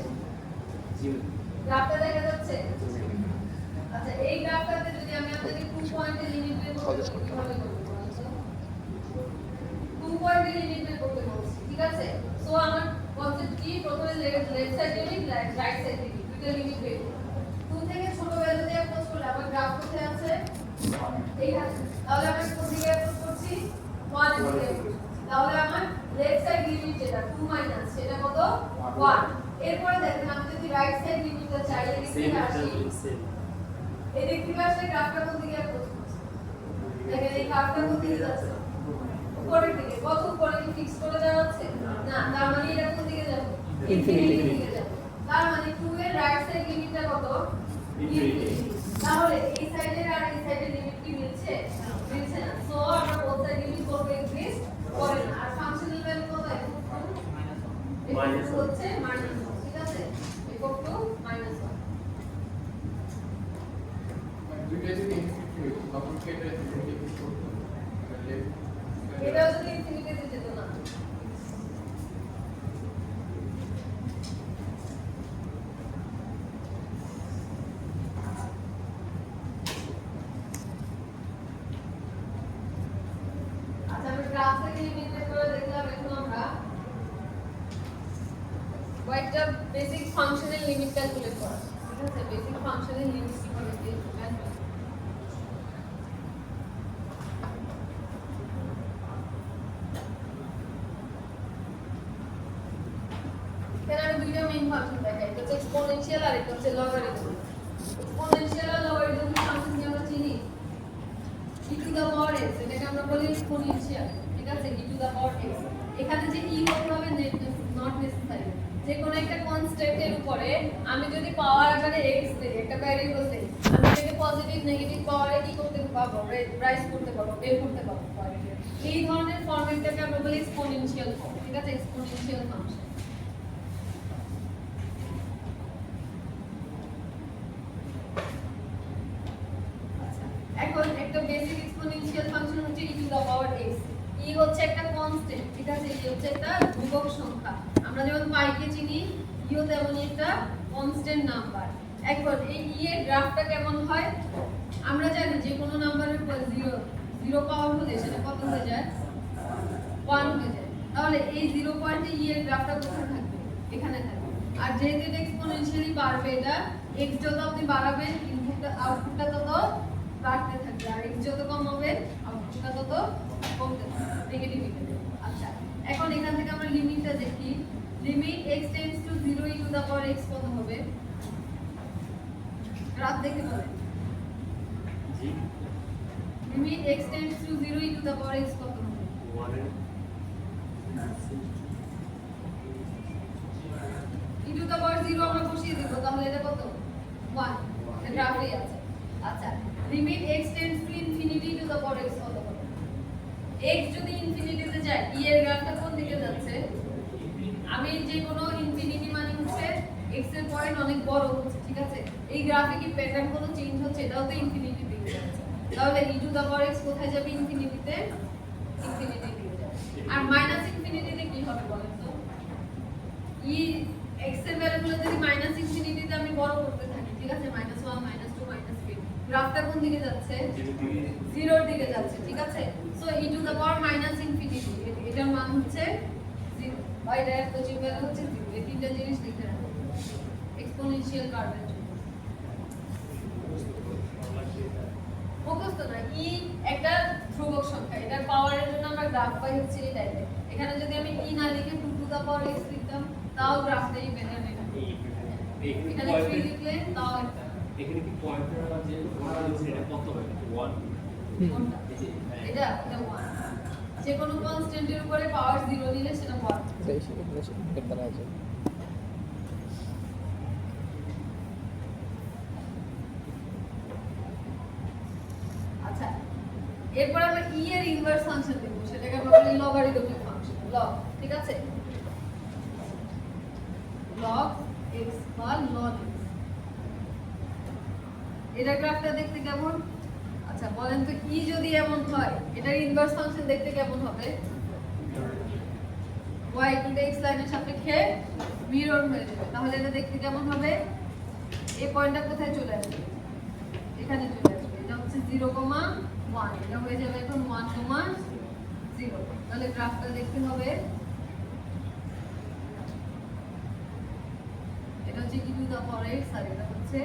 S1: গ্রাফটা দেখা যাচ্ছে? আচ্ছা এই গ্রাফটাতে যদি আমি আপনাকে 2 পয়েন্টের লিমিট বের করতে বলি, কিভাবে করব বলুন তো? 2 পয়েন্টের লিমিট বের করতে বলছি, ঠিক আছে? সো আমার কনসেপ্ট কি? প্রথমে left side limit, right side limit, দুটো লিমিট বের করব। 2 থেকে ছোট ভ্যালু দিয়ে অ্যাপ্রোচ করলে আমার গ্রাফ কোথায় আছে? এইখানে। তাহলে আমি কোন দিকে অ্যাপ্রোচ করছি? 1 এর দিকে approach করছি। তাহলে আমার লেফট সাইড লিমিট যেটা 2 মাইনাস সেটা কত? 1। এরপরে দেখেন আমি যদি রাইট সাইড লিমিটটা চাই এদিক থেকে আসি, এদিক থেকে আসলে গ্রাফটা কোন দিকে অ্যাপ্রোচ করছে? দেখেন এই গ্রাফটা কোন দিকে যাচ্ছে? উপরের দিকে। কত উপরে কি ফিক্স করে দেওয়া আছে? না, তার মানে এটা কোন দিকে যাবে? ইনফিনিটি দিকে যাবে। তার মানে 2 এর রাইট সাইড লিমিটটা কত? ইনফিনিটি। তাহলে এই সাইডের আর এই সাইডের লিমিট কি মিলছে? মিলছে না। সো আমরা বোথ সাইড লিমিট করব ইনক্রিজ করে না। আর ফাংশনাল ভ্যালু কত?
S2: মাইনাস
S1: হচ্ছে মাইনাস 1, ঠিক আছে? Equal to minus 1।
S4: দুইটা যদি ইনফিনিটি হতো তখন কি এটা ইনফিনিটি করতো তাহলে
S1: এটা যদি ইনফিনিটিতে যেত না। আচ্ছা আমরা গ্রাফ থেকে লিমিট বের করে দেখলাম। এখন আমরা কয়েকটা বেসিক ফাংশনের লিমিট ক্যালকুলেট করা, ঠিক আছে? বেসিক ফাংশনের লিমিট কিভাবে বের করবেন? এখানে আমি দুইটা মেইন ফাংশন দেখাই, একটা হচ্ছে এক্সপোনেনশিয়াল আর একটা হচ্ছে লগারিদম। এক্সপোনেনশিয়াল আর লগারিদম ফাংশন কি আমরা চিনি? e to the power x, এটাকে আমরা বলি এক্সপোনেনশিয়াল, ঠিক আছে? e to the power x। এখানে যে e হতে হবে নট নেসেসারি। যে কোনো একটা কনস্ট্যান্টের উপরে আমি যদি পাওয়ার আকারে x দেই, একটা ভ্যারিয়েবল দেই, আমি এটাকে পজিটিভ নেগেটিভ পাওয়ারে কি করতে পারবো? রাইজ করতে পারবো, বের করতে পারবো। এই ধরনের ফরম্যাটটাকে আমরা বলি এক্সপোনেনশিয়াল ফর্ম, ঠিক আছে? Exponential function. এখন একটা বেসিক এক্সপোনেনশিয়াল ফাংশন হচ্ছে e to the power x। e হচ্ছে একটা কনস্ট্যান্ট, ঠিক আছে? e হচ্ছে একটা ধ্রুবক সংখ্যা। আমরা যেমন পাই কে চিনি, e ও তেমনই একটা কনস্ট্যান্ট নাম্বার। এখন এই e এর গ্রাফটা কেমন হয়? আমরা জানি যে কোনো নাম্বারের উপর 0 পাওয়ার হলে সেটা কত হয়ে যায়? 1 হয়ে যায়। তাহলে এই 0 পয়েন্টে e এর গ্রাফটা কোথায় থাকবে? এখানে থাকবে। আর যেহেতু এটা এক্সপোনেনশিয়ালি বাড়বে, এটা x যত আপনি বাড়াবেন ইনপুটটা আউটপুটটা তত বাড়তে থাকবে, আর x যত কম হবে আউটপুটটা তত কমতে থাকবে, নেগেটিভ হবে। আচ্ছা এখন এখান থেকে আমরা লিমিটটা দেখি। Limit x tends to 0 e to the power x কত হবে? গ্রাফ দেখে বলেন।
S2: জি
S1: limit x tends to 0 e to the power x কত হবে?
S2: 1 এর
S1: e টু দা পাওয়ার 0 আমরা বসিয়ে দেব, তাহলে এটা কত? 1। এটা গ্রাফেই আছে। আচ্ছা limit x tends to infinity to the power x কত হবে? x যদি ইনফিনিটিতে যায় e এর গ্রাফটা কোন দিকে যাচ্ছে? আমি যে কোনো ইনফিনিটি মানে হচ্ছে x এর পয়েন্ট অনেক বড় হচ্ছে, ঠিক আছে? এই গ্রাফে কি প্যাটার্ন কোনো চেঞ্জ হচ্ছে? এটাও তো ইনফিনিটি দিকে যাচ্ছে। তাহলে e to the power x কোথায় যাবে? ইনফিনিটিতে, ইনফিনিটি দিকে যাবে। আর মাইনাস ইনফিনিটিতে কি হবে বলেন তো? e x এর ভ্যালুগুলো যদি মাইনাস ইনফিনিটিতে আমি বড় করতে থাকি, ঠিক আছে? -1 -2 -3, গ্রাফটা কোন দিকে যাচ্ছে? 0 এর দিকে যাচ্ছে, ঠিক আছে? So e to the power minus infinity, এটার মান হচ্ছে 0, বা এর অ্যাপ্রোচিং ভ্যালু হচ্ছে 0। এই তিনটা জিনিস লিখে রাখুন এক্সপোনেনশিয়াল কার্ভের জন্য। মুখস্থ না, e একটা ধ্রুবক সংখ্যা, এটার পাওয়ারের জন্য আমরা গ্রাফ পাই হচ্ছে এই টাইপের। এখানে যদি আমি e না লিখে 2 টু দা পাওয়ার x লিখতাম তাও গ্রাফটাই বেটার হবে। এখানে 3 লিখলে তাও একটা
S2: এখানে কি পয়েন্টটা যে ওটা আছে এটা কত হবে? 1
S1: কোনটা? এটা 1। যে কোনো কনস্ট্যান্টের উপরে পাওয়ার 0 নিলে সেটা 1।
S3: বেশি বেশি দ্বারা আছে
S1: এরপর আমরা ই এর ইনভার্স ফাংশন দেখব, সেটাকে আমরা বলি লগারিদমিক ফাংশন, লগ। ঠিক আছে, লগ x বা ln x। এটা গ্রাফটা দেখতে কেমন? আচ্ছা বলেন তো, ই যদি এমন হয়, এটার ইনভার্স ফাংশন দেখতে কেমন হবে? y ইকুয়াল টু x লাইনের সাপেক্ষে মিরর হয়ে যাবে। তাহলে এটা দেখতে কেমন হবে? এই পয়েন্টটা কোথায় চলে আসবে? এখানে চলে আসবে। এটা হচ্ছে 0,1, এটা হয়ে যাবে এখন 1,0। তাহলে গ্রাফটা দেখতে হবে, এটা হচ্ছে e to the power x আর এটা হচ্ছে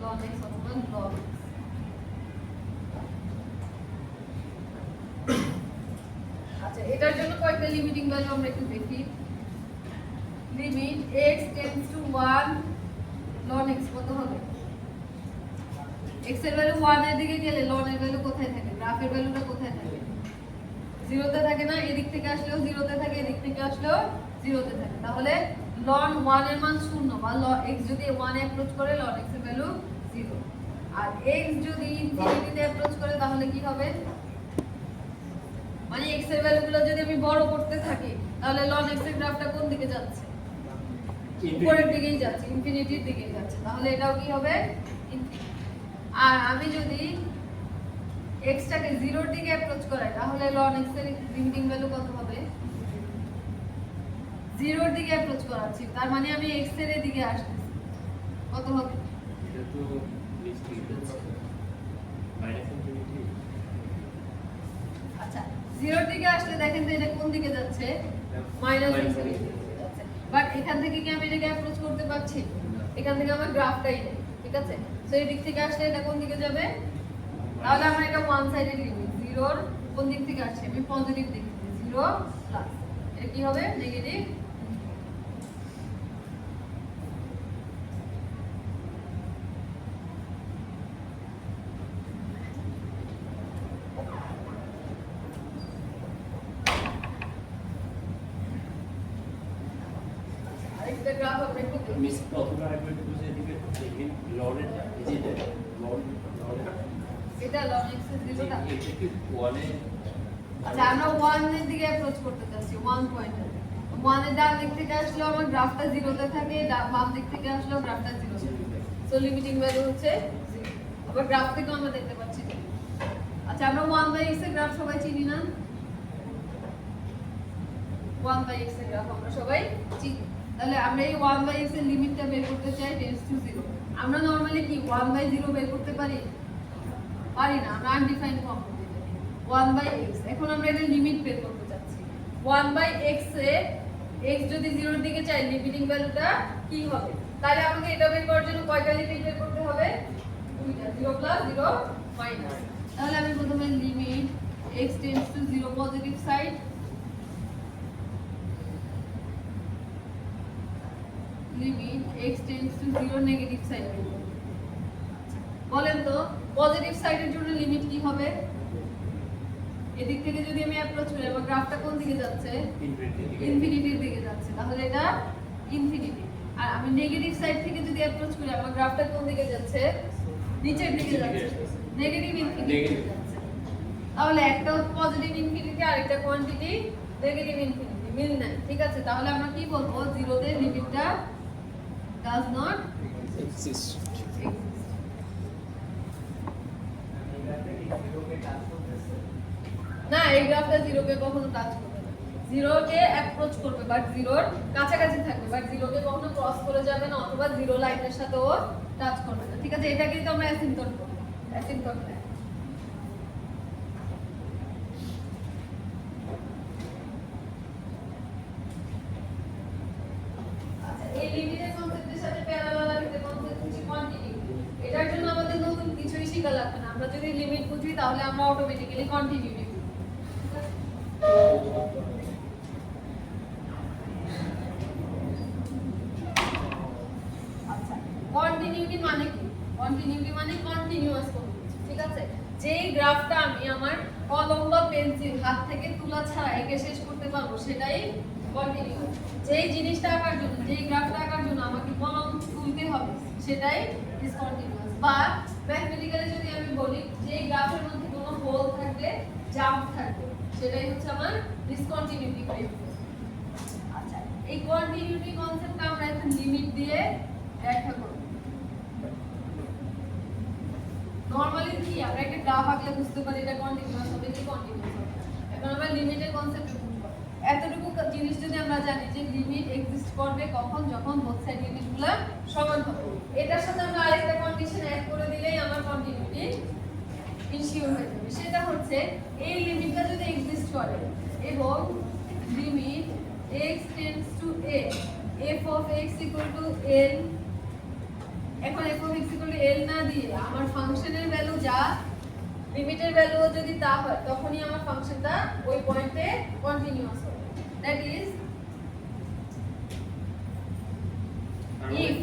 S1: ln x অথবা ln x। আচ্ছা এটার জন্য কয়েকটা লিমিটিং ভ্যালু আমরা একটু দেখি। Limit x tends two 1 ln x কত হবে? x এর ভ্যালু 1 এর দিকে গেলে ln এর ভ্যালু কোথায় থাকে? গ্রাফের ভ্যালুটা কোথায় থাকে? 0 তে থাকে না? এদিক থেকে আসলেও 0 তে থাকে, এদিক থেকে আসলেও 0 তে থাকে। তাহলে ln 1 এর মান 0 বা x যদি 1 এ অ্যাপ্রোচ করে ln x এর ভ্যালু 0। আর x যদি ইনফিনিটি তে অ্যাপ্রোচ করে তাহলে কি হবে? মানে x এর ভ্যালুগুলো যদি আমি বড় করতে থাকি তাহলে ln x এর গ্রাফটা কোন দিকে যাচ্ছে? উপরের দিকেই যাচ্ছে, ইনফিনিটির দিকেই যাচ্ছে। তাহলে এটাও কি হবে? ইনফিনিটি। আর আমি যদি x টাকে 0 এর দিকে অ্যাপ্রোচ করাই তাহলে ln x এর লিমিটিং ভ্যালু কত হবে? 0 এর দিকে অ্যাপ্রোচ করাচ্ছি, তার মানে আমি x এর দিকে আসতেছি, কত হবে?
S2: এটা তো মাইনাস ইনফিনিটি।
S1: আচ্ছা 0 এর দিকে আসলে দেখেন তো এটা কোন দিকে যাচ্ছে? মাইনাস ইনফিনিটি দিকে যাচ্ছে। বাট এখান থেকে কি আমি এটাকে অ্যাপ্রোচ করতে পারছি? এখান থেকে আমার গ্রাফটাই নেই। ঠিক আছে, সো এই দিক থেকে আসলে এটা কোন দিকে যাবে? তাহলে আমরা এটা ওয়ান সাইডেড লিমিট, 0 এর কোন দিক থেকে আসছে? আমি পজিটিভ দিক থেকে, 0 প্লাস এটা কি হবে? নেগেটিভ। আরেকটা গ্রাফ আমরা একটু দেখি।
S2: মিস প্রথমে আরেকবার একটু বুঝে এদিকে দেখেন লরেটা এই যে লর
S1: এটা ln x এর 0 টা।
S2: এটা কি 1 এ
S1: আচ্ছা আমরা 1 এর দিকে অ্যাপ্রোচ করতে যাচ্ছি, 1 পয়েন্টে। 1 এর ডান দিক থেকে আসলে আমার গ্রাফটা 0 তে থাকে, বাম দিক থেকে আসলে গ্রাফটা 0 তে থাকে। সো লিমিটিং ভ্যালু হচ্ছে 0। আবার গ্রাফ থেকে আমরা দেখতে পাচ্ছি যে আচ্ছা আমরা 1/x এর গ্রাফ সবাই চিনি না? 1/x এর গ্রাফ আমরা সবাই চিনি। তাহলে আমরা এই 1/x এর লিমিটটা বের করতে চাই টেন্ডস টু 0। আমরা নরমালি কি 1/0 বের করতে পারি? পারি না, আমরা আনডিফাইন্ড ফর্ম করতে পারি 1/x। এখন আমরা এর লিমিট বের করতে চাচ্ছি। 1/x এ x যদি 0 এর দিকে চাই লিমিটিং ভ্যালুটা কি হবে? তাহলে আমাকে এটা বের করার জন্য কয়টা লিমিট বের করতে হবে? দুইটা, 0 প্লাস 0 মাইনাস। তাহলে আমি প্রথমে limit x tends to 0 positive side, limit x tends to 0 negative side. বলেন তো পজিটিভ সাইডের জন্য লিমিট কি হবে? এদিক থেকে যদি আমি অ্যাপ্রোচ করি আমার গ্রাফটা কোন দিকে যাচ্ছে? ইনফিনিটির দিকে যাচ্ছে, তাহলে এটা ইনফিনিটি। আর আমি নেগেটিভ সাইড থেকে যদি অ্যাপ্রোচ করি আমার গ্রাফটা কোন দিকে যাচ্ছে? নিচের দিকে যাচ্ছে, নেগেটিভ ইনফিনিটি যাচ্ছে। তাহলে একটা পজিটিভ ইনফিনিটি আর একটা কোয়ান্টিটি নেগেটিভ ইনফিনিটি, মিল নাই। ঠিক আছে, তাহলে আমরা কি বলবো? 0 তে লিমিটটা ডাজ নট
S3: এক্সিস্ট।
S1: না, এই গ্রাফটা 0 কে কখনো টাচ করবে না। 0 কে অ্যাপ্রোচ করবে বাট 0 এর কাছাকাছি থাকবে, বাট 0 কে কখনো ক্রস করে যাবে না অথবা 0 লাইনের সাথেও টাচ করবে না। ঠিক আছে, এটাকে তো আমরা অ্যাসিম্পটট বলি, অ্যাসিম্পটট লাইন। আচ্ছা এই লিমিটের কনসেপ্টের সাথে প্যারালালিটির কনসেপ্ট হচ্ছে কন্টিনিউইটি। এটার জন্য আমাদের নতুন কিছুই শেখা লাগবে না, আমরা যদি লিমিট বুঝি তাহলে আমরা অটোমেটিক্যালি কন্টিনিউইটি বুঝি। আচ্ছা কন্টিনিউইটি মানে কি? কন্টিনিউইটি মানে কন্টিনিউয়াস কোনো কিছু। ঠিক আছে, যেই গ্রাফটা আমি আমার কলম বা পেন্সিল হাত থেকে তুলা ছাড়া এঁকে শেষ করতে পারবো সেটাই কন্টিনিউয়াস। যেই জিনিসটা আঁকার জন্য, যেই গ্রাফটা আঁকার জন্য আমাকে কলম তুলতে হবে সেটাই ডিসকন্টিনিউয়াস। বা ম্যাথমেটিক্যালি যদি আমি বলি যে গ্রাফের মধ্যে কোনো জাম্প থাকবে, সেটাই হচ্ছে আমার ডিসকন্টিনিউটি কনসেপ্ট। আচ্ছা, এই কন্টিনিউটি কনসেপ্টটা আমরা এখন লিমিট দিয়ে ব্যাখ্যা করব। নরমালি কি আমরা একটা গ্রাফ আঁকলে বুঝতে পারি এটা কন্টিনিউয়াস হবে কি কন্টিনিউয়াস হবে। এখন আমরা লিমিটের কনসেপ্ট বুঝবো। এতটুকু জিনিস যদি আমরা জানি যে লিমিট এক্সিস্ট করবে কখন, যখন বোথ সাইড লিমিটগুলো সমান হবে। এটার সাথে আমরা আরেকটা কন্ডিশন অ্যাড করে দিলেই আমার কন্টিনিউটি ইনশিওর হয়ে যাবে। সেটা হচ্ছে এই লিমিটটা যদি এক্সিস্ট করে এবং limit x tends to a, f of x equal to l, এখন f of x equal to l না দিয়ে আমার ফাংশনের ভ্যালু যা, লিমিটের ভ্যালু যদি তা হয়, তখনই আমার ফাংশনটা ওই পয়েন্টে কন্টিনিউয়াস হবে। দ্যাট ইজ if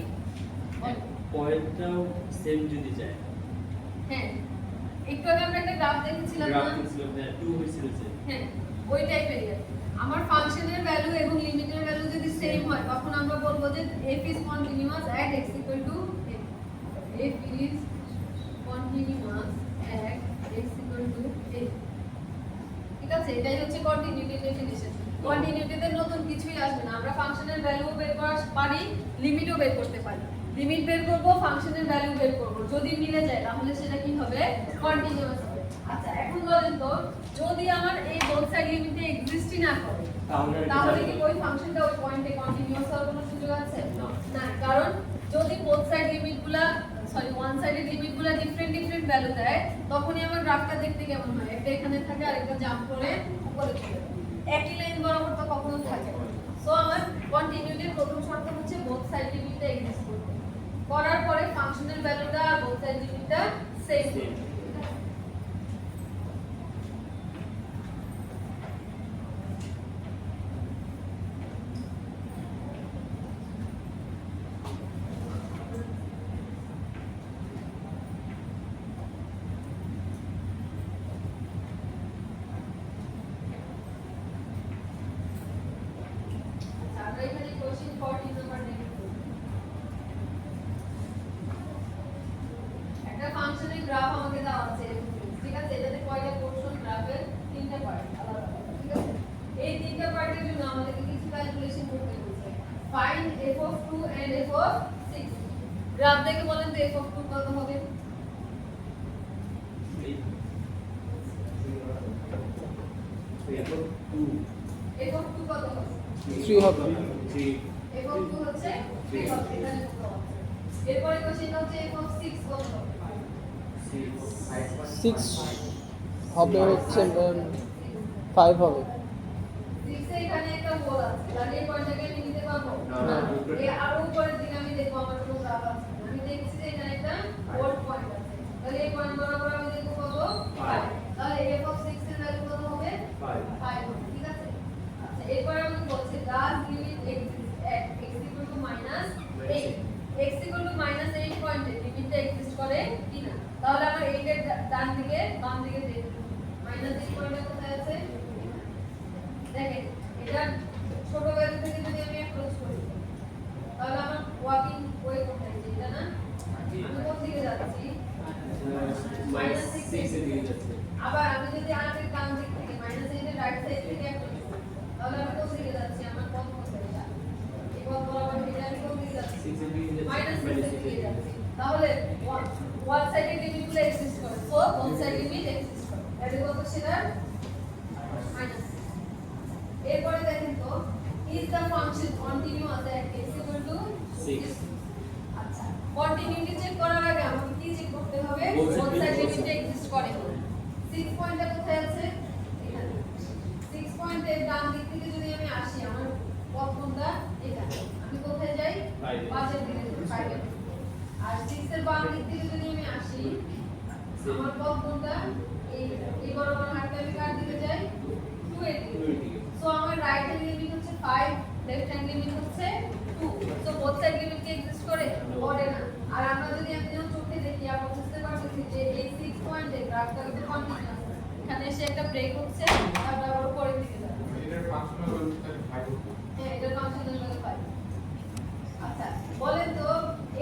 S2: পয়েন্টটাও সেম যদি যায়,
S1: হ্যাঁ একটু আগে আমরা একটা গ্রাফ দেখেছিলাম
S2: গ্রাফ
S1: না,
S2: ছিল 2 হয়েছিল যে
S1: হ্যাঁ ওই টাইপের আমার ফাংশনের ভ্যালু এবং লিমিটের ভ্যালু যদি সেম হয় তখন আমরা বলবো যে f is continuous at x equal to a, f is continuous at x equal to a। ঠিক আছে, এটাই হচ্ছে কন্টিনিউটি ডেফিনিশন। কন্টিনিউটিতে নতুন কিছুই আসবে না, আমরা ফাংশনের ভ্যালুও বের করা পারি, লিমিটও বের করতে পারি। লিমিট বের করব, ফাংশনের ভ্যালু বের করব, যদি মিলে যায় তাহলে সেটা কি হবে, কন্টিনিউয়াস হবে। আচ্ছা এখন বলেন তো যদি আমার এই বোথ সাইড লিমিটে এক্সিস্টই না করে তাহলে কি ওই ফাংশনটা ওই পয়েন্টে কন্টিনিউয়াস হওয়ার কোনো সুযোগ আছে? না, কারণ যদি বোথ সাইড লিমিটগুলা ওয়ান সাইডের লিমিটগুলা ডিফারেন্ট ভ্যালু দেয় তখনই আমার গ্রাফটা দেখতে কেমন হয়, একটা এখানে থাকে আর একটা জাম্প করে উপরে চলে যায়, একই লাইন বরাবর তো কখনো থাকে না। সো আমার কন্টিনিউটির প্রথম শর্ত হচ্ছে বোথ সাইড লিমিটটা এক্সিস্ট করবে, করার পরে ফাংশনের ভ্যালুটা আর বোথ সাইড লিমিটটা সেম। আমরা এখানে কোশ্চেন 14 নাম্বার দেখব। একটা ফাংশনের গ্রাফ আমাকে দেওয়া আছে, ঠিক আছে, এটাতে কয়টা পোরশন গ্রাফের, তিনটা পার্ট আলাদা আলাদা, ঠিক আছে। এই তিনটা পার্টের জন্য আমাদেরকে কিছু ক্যালকুলেশন করতে হচ্ছে। Find f of 2 and f of 6। Graph দেখে বলেন তো f of 2 কত হবে? f of 2 কত হবে?
S3: 3 হবে।
S1: f of 2 হচ্ছে 3 হবে, এখানে কত হবে? এরপরে কোশ্চেনটা হচ্ছে f of 6 কত হবে?
S3: 6 হবে হচ্ছে 5 হবে।
S1: 6 এ এখানে একটা হোল আছে, তাহলে এই পয়েন্টটাকে আমি নিতে পারবো
S3: না।
S1: এই আরো উপরের দিকে আমি দেখবো আমার কোনো গ্রাফ আছে কিনা। আমি দেখছি যে এখানে একটা হোল পয়েন্ট আছে, তাহলে এই পয়েন্ট বরাবর আমি দেখবো কত, 5। তাহলে f of 6 এর ভ্যালু কত হবে? 5 হবে, ঠিক আছে। আচ্ছা এরপর আমি বলছি does limit exist at x equal to -8, x equal to -8 পয়েন্টে লিমিটটা এক্সিস্ট করে কিনা। তাহলে আমার 8 এর ডান দিকে বাম দিকে দেখব, -8 পয়েন্টে কোথায় আছে দেখেন। এটা ছোট ভ্যালু থেকে যদি আমি অ্যাপ্রোচ করি তাহলে আমার ওয়াকিং ওয়ে কোথায়, এটা না, আমি কোন দিকে যাচ্ছি, -6 এর দিকে যাচ্ছি। আবার আমি যদি 8 এর ডান দিক থেকে -8 এর রাইট সাইড থেকে অ্যাপ্রোচ করি তাহলে আমি কোন দিকে যাচ্ছি, আমার পথ কোথায়, এই পথ বরাবর হেঁটে আমি কোন দিকে যাচ্ছি, -6 এর দিকে যাচ্ছি। তাহলে ওয়ান সাইডের লিমিটগুলো এক্সিস্ট করে, so both side limit exist করে, এটা কত সেটা মাইনাস। এরপরে দেখেন তো is the function continuous at x equal to 6। আচ্ছা কন্টিনিউটি চেক করার আগে আমাকে কি চেক করতে হবে,
S2: Both
S1: both
S2: side
S1: side
S2: limit
S1: limit exist করে। 6 পয়েন্টটা কোথায় আছে, এখানে। 6 পয়েন্টের ডান দিক থেকে যদি আমি আসি আমার পথ কোনটা, এখানে, আমি কোথায় যাই, 5 এর দিকে, 5 এর দিকে। আর 6 এর বাম দিক থেকে যদি আমি আসি আমার পথ কোনটা, এই বরাবর হাঁটতে আমি কার দিকে যাই, 2 এর দিকে। সো আমার রাইট হ্যান্ড লিমিট হচ্ছে 5, লেফট হ্যান্ড লিমিট হচ্ছে 2। সো বোথ সাইড লিমিট কি এক্সিস্ট করে, করে না। আর আমরা যদি একদম চোখে দেখি আমরা বুঝতে পারছি যে এই 6 পয়েন্টে গ্রাফটা কিন্তু কন্টিনিউয়াস, এখানে এসে একটা ব্রেক হচ্ছে, তারপর আবার উপরের দিকে যাচ্ছে।
S4: এটার ফাংশনাল ভ্যালু তাহলে 5 হবে।
S1: হ্যাঁ এটার ফাংশনাল ভ্যালু 5। আচ্ছা বলেন তো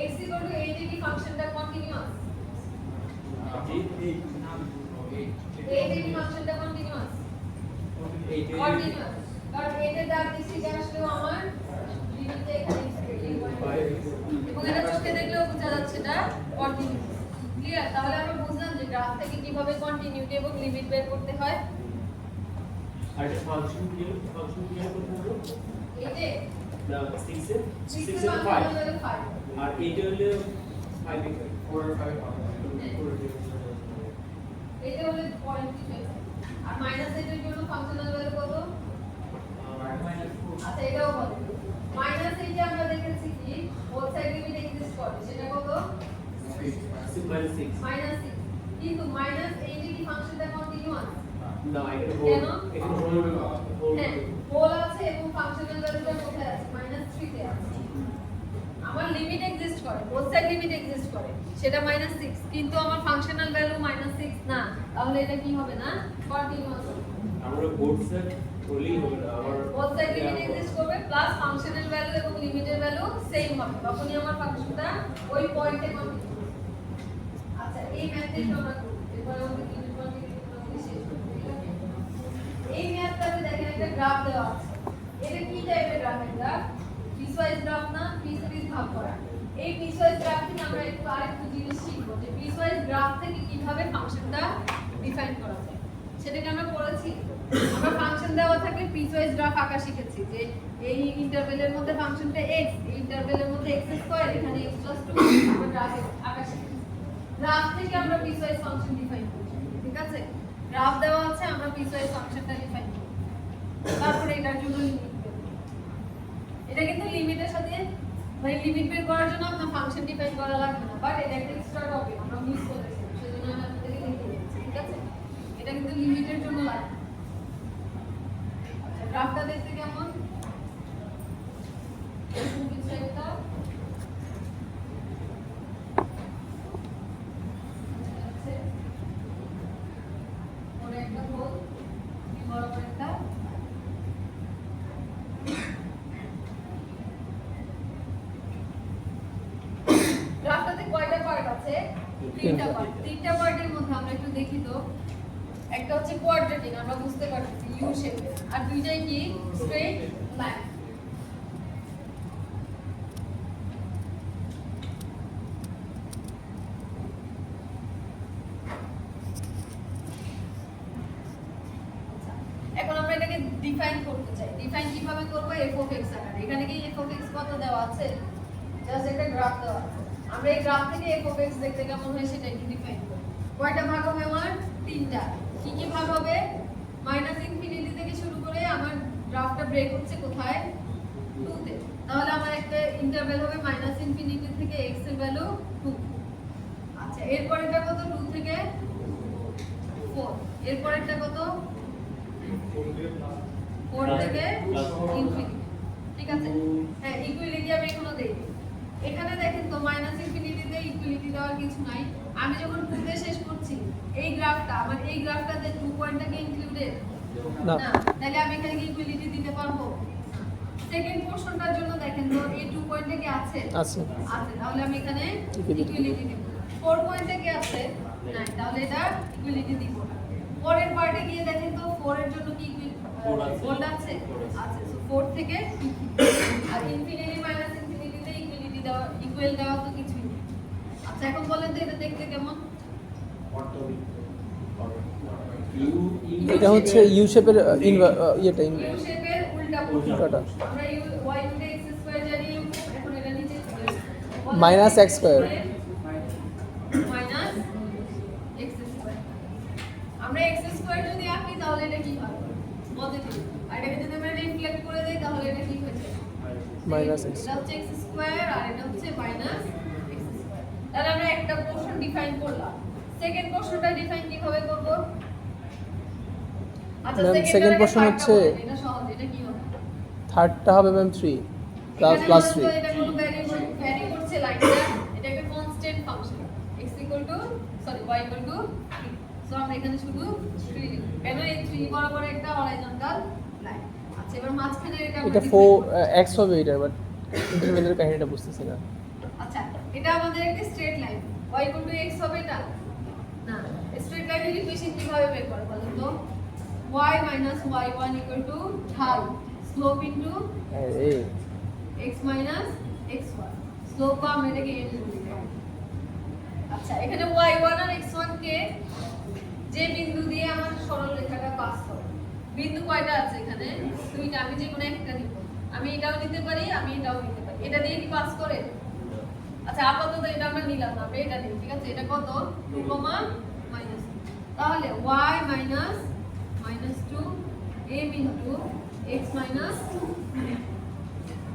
S1: x 8 এ কি ফাংশনটা কন্টিনিউয়াস? 8 এ কি ফাংশনটা কন্টিনিউয়াস? কন্টিনিউয়াস কারণ এটা ডাক দিক থেকে আসলেও আমার লিমিটে এখানে এবং এটা চোখে দেখলেও বোঝা যাচ্ছে এটা কন্টিনিউয়াস ক্লিয়ার তাহলে আমরা বুঝলাম যে গ্রাফ থেকে কিভাবে কন্টিনিউটি এবং লিমিট বের করতে হয়
S2: আর এটা ফাংশন ক্লিয়ার করতে হবে
S1: এই যে
S2: না 6 এর 6 এর 5
S1: 5
S2: আর এইটা হলো 5 এর
S4: 4 আর 5 পাবো
S1: এটা হলো পয়েন্ট আর মাইনাস এর জন্য ফাংশনাল ভ্যালু কত আচ্ছা এটাও কত মাইনাস এই যে আমরা দেখেছি কি বোথ সাইড লিমিট এক্সিস্ট করে সেটা কত
S2: 6
S1: মাইনাস 6 কিন্তু মাইনাস এই যে কি ফাংশনটা কন্টিনিউয়াস
S2: না এটা
S1: কেন?
S2: এটা হোল
S1: হ্যাঁ হোল আছে এবং ফাংশনাল ভ্যালুটা কোথায় আছে -3 তে আছে আমার লিমিট এক্সিস্ট করে বোথ সাইড লিমিট এক্সিস্ট করে সেটা -6 কিন্তু আমার ফাংশনাল ভ্যালু -6 না তাহলে এটা কি হবে না কন্টিনিউয়াস
S2: আমরা বোথ সাইড হলেই হবে না আমার
S1: বোথ সাইড লিমিট এক্সিস্ট করবে প্লাস ফাংশনাল ভ্যালু এবং লিমিটের ভ্যালু সেম হবে তখনই আমার ফাংশনটা ওই পয়েন্টে কন্টিনিউয়াস আচ্ছা এই ম্যাথটা আমরা করব এরপর আমাদের লিমিট কোয়ান্টিটি শেষ করব ঠিক আছে এই ম্যাথটাতে দেখেন একটা গ্রাফ দেওয়া আছে এটা কি টাইপের গ্রাফ এটা পিসওয়াইজ গ্রাফ না পিস ভাগ করা এই পিসওয়াইজ গ্রাফ থেকে আমরা একটু আরেকটু জিনিস শিখব যে পিসওয়াইজ গ্রাফ থেকে কিভাবে ফাংশনটা ডিফাইন করা যায় সেটাকে আমরা পড়েছি আমরা ফাংশন দেওয়া থাকলে পিসওয়াইজ গ্রাফ আঁকা শিখেছি যে এই ইন্টারভ্যালের মধ্যে ফাংশনটা x এই ইন্টারভ্যালের মধ্যে x2 এখানে x + 2 আমরা গ্রাফ আঁকা শিখেছি গ্রাফ থেকে আমরা পিসওয়াইজ ফাংশন ডিফাইন করব ঠিক আছে গ্রাফ দেওয়া আছে আমরা পিসওয়াইজ ফাংশনটা ডিফাইন করব তারপরে এটার জন্য লিমিট এটা কিন্তু লিমিটের সাথে মানে লিমিট বের করার জন্য আপনার ফাংশন ডিফাইন করা লাগবে না বাট এটা একটা এক্সট্রা টপিক আমরা মিস করেছি সেজন্য আমি আপনাদেরকে লিখে দিয়েছি ঠিক আছে এটা কিন্তু লিমিটের জন্য লাগবে আচ্ছা গ্রাফটা দেখতে কেমন এরকম কিছু একটা আছে পরে একটা হোল বরাবর একটা গ্রাফটাতে কয়টা পার্ট আছে তিনটা পার্টের মধ্যে আমরা একটু দেখি তো একটা হচ্ছে কোয়াড্রেটিক আমরা বুঝতে পারছি ইউ শেপের আর দুইটাই কি স্ট্রেট লাইন এখন আমরা এটাকে ডিফাইন করতে চাই ডিফাইন কিভাবে করব f(x) আকারে এখানে কি f(x) কত দেওয়া আছে জাস্ট একটা গ্রাফ দেওয়া আছে আমরা এই গ্রাফ থেকে f(x) দেখতে কেমন হয় সেটা একটু ডিফাইন করব কয়টা ভাগ হবে আমার তিনটা কি কি ভাগ হবে -ইনফিনিটি থেকে শুরু করে আমার গ্রাফটা ব্রেক হচ্ছে কোথায় 2 তে তাহলে আমার একটা ইন্টারভ্যাল হবে -ইনফিনিটি থেকে x এর ভ্যালু 2 আচ্ছা এরপরেরটা কত 2 থেকে 4 এরপরেরটা কত 4 থেকে ইনফিনিটি ঠিক আছে হ্যাঁ ইকুয়ালিটি আমি এখনো দেই এখানে দেখেন তো -ইনফিনিটিতে ইকুয়ালিটি দেওয়ার কিছু নাই আমি যখন 2 তে শেষ করছি এই গ্রাফটা আমার এই গ্রাফটাতে 2 পয়েন্টটাকে ইনক্লুডেড
S3: না
S1: তাহলে আমি এখানে কি ইকুয়ালিটি দিতে পারবো সেকেন্ড পোরশনটার জন্য দেখেন তো এই 2 পয়েন্টে কি আছে
S3: আছে
S1: আছে তাহলে আমি এখানে
S3: Equality
S1: ইকুয়ালিটি দেব 4 পয়েন্টে কি আছে নাই তাহলে এটা ইকুয়ালিটি দিব না পরের পার্টে গিয়ে দেখেন তো 4 এর জন্য কি ইকুয়াল আছে আচ্ছা সো 4 থেকে আর ইনফিনিটি -ইনফিনিটিতে ইকুয়ালিটি দেওয়া ইকুয়াল দেওয়া তো কিছুই নেই আচ্ছা এখন বলেন তো এটা দেখতে কেমন
S3: এটা হচ্ছে ইউ শেপের ইয়েটা
S1: ইউ শেপের উল্টা
S3: উল্টাটা।
S1: আমরা ইউ y উল্টে x² জানি এখন এটা নিচে চলে
S3: minus x square
S1: minus x² আমরা x² যদি আঁকি তাহলে এটা কি হবে পজিটিভ আর এটাকে যদি আমরা রিফ্লেক্ট করে দেই তাহলে এটা কি হয়ে যাবে
S3: মাইনাস x
S1: এটা হচ্ছে x² আর এটা হচ্ছে মাইনাস x²। তাহলে আমরা একটা পোরশন ডিফাইন করলাম সেকেন্ড পোরশনটা ডিফাইন কিভাবে করব আচ্ছা
S3: Ma'am, second portion হচ্ছে
S1: এটা সহজ এটা কি হবে
S3: থার্ডটা হবে ম্যাম 3 প্লাস
S1: এখানে
S3: প্লাস
S1: বলতো
S3: 3
S1: এটা কোনো ভ্যারি করছে লাইনটা এটা একটা constant function x sorry y 3 so আমরা এখানে শুধু 3 লিখব কেন এই 3 বরাবর একটা হরাইজন্টাল লাইন আচ্ছা এবার মাঝখানে এটা আমরা
S3: এটা
S1: define
S3: 4 x হবে এটা বাট ইন্টারভ্যালের কাহিনীটা বুঝতেছি না
S1: আচ্ছা এটা আমাদের একটা স্ট্রেট লাইন y x হবে এটা না স্ট্রেট লাইনের ইকুয়েশন কিভাবে বের করে বলেন তো y minus y1 equal to ঢাল slope into
S3: আরে
S1: x minus x1 slope বা আমরা এটাকে n বলি। আচ্ছা এখানে y1 আর x1 কে যে বিন্দু দিয়ে আমার সরল রেখাটা পাস করে বিন্দু কয়টা আছে এখানে দুইটা আমি যে কোনো একটা নিব আমি এটাও নিতে পারি আমি এটাও নিতে পারি এটা দিয়ে কি পাস করে আচ্ছা আপাতত এটা আমরা নিলাম না আমরা এটা নিই ঠিক আছে এটা কত 2, মাইনাস তাহলে y minus -2 m into x minus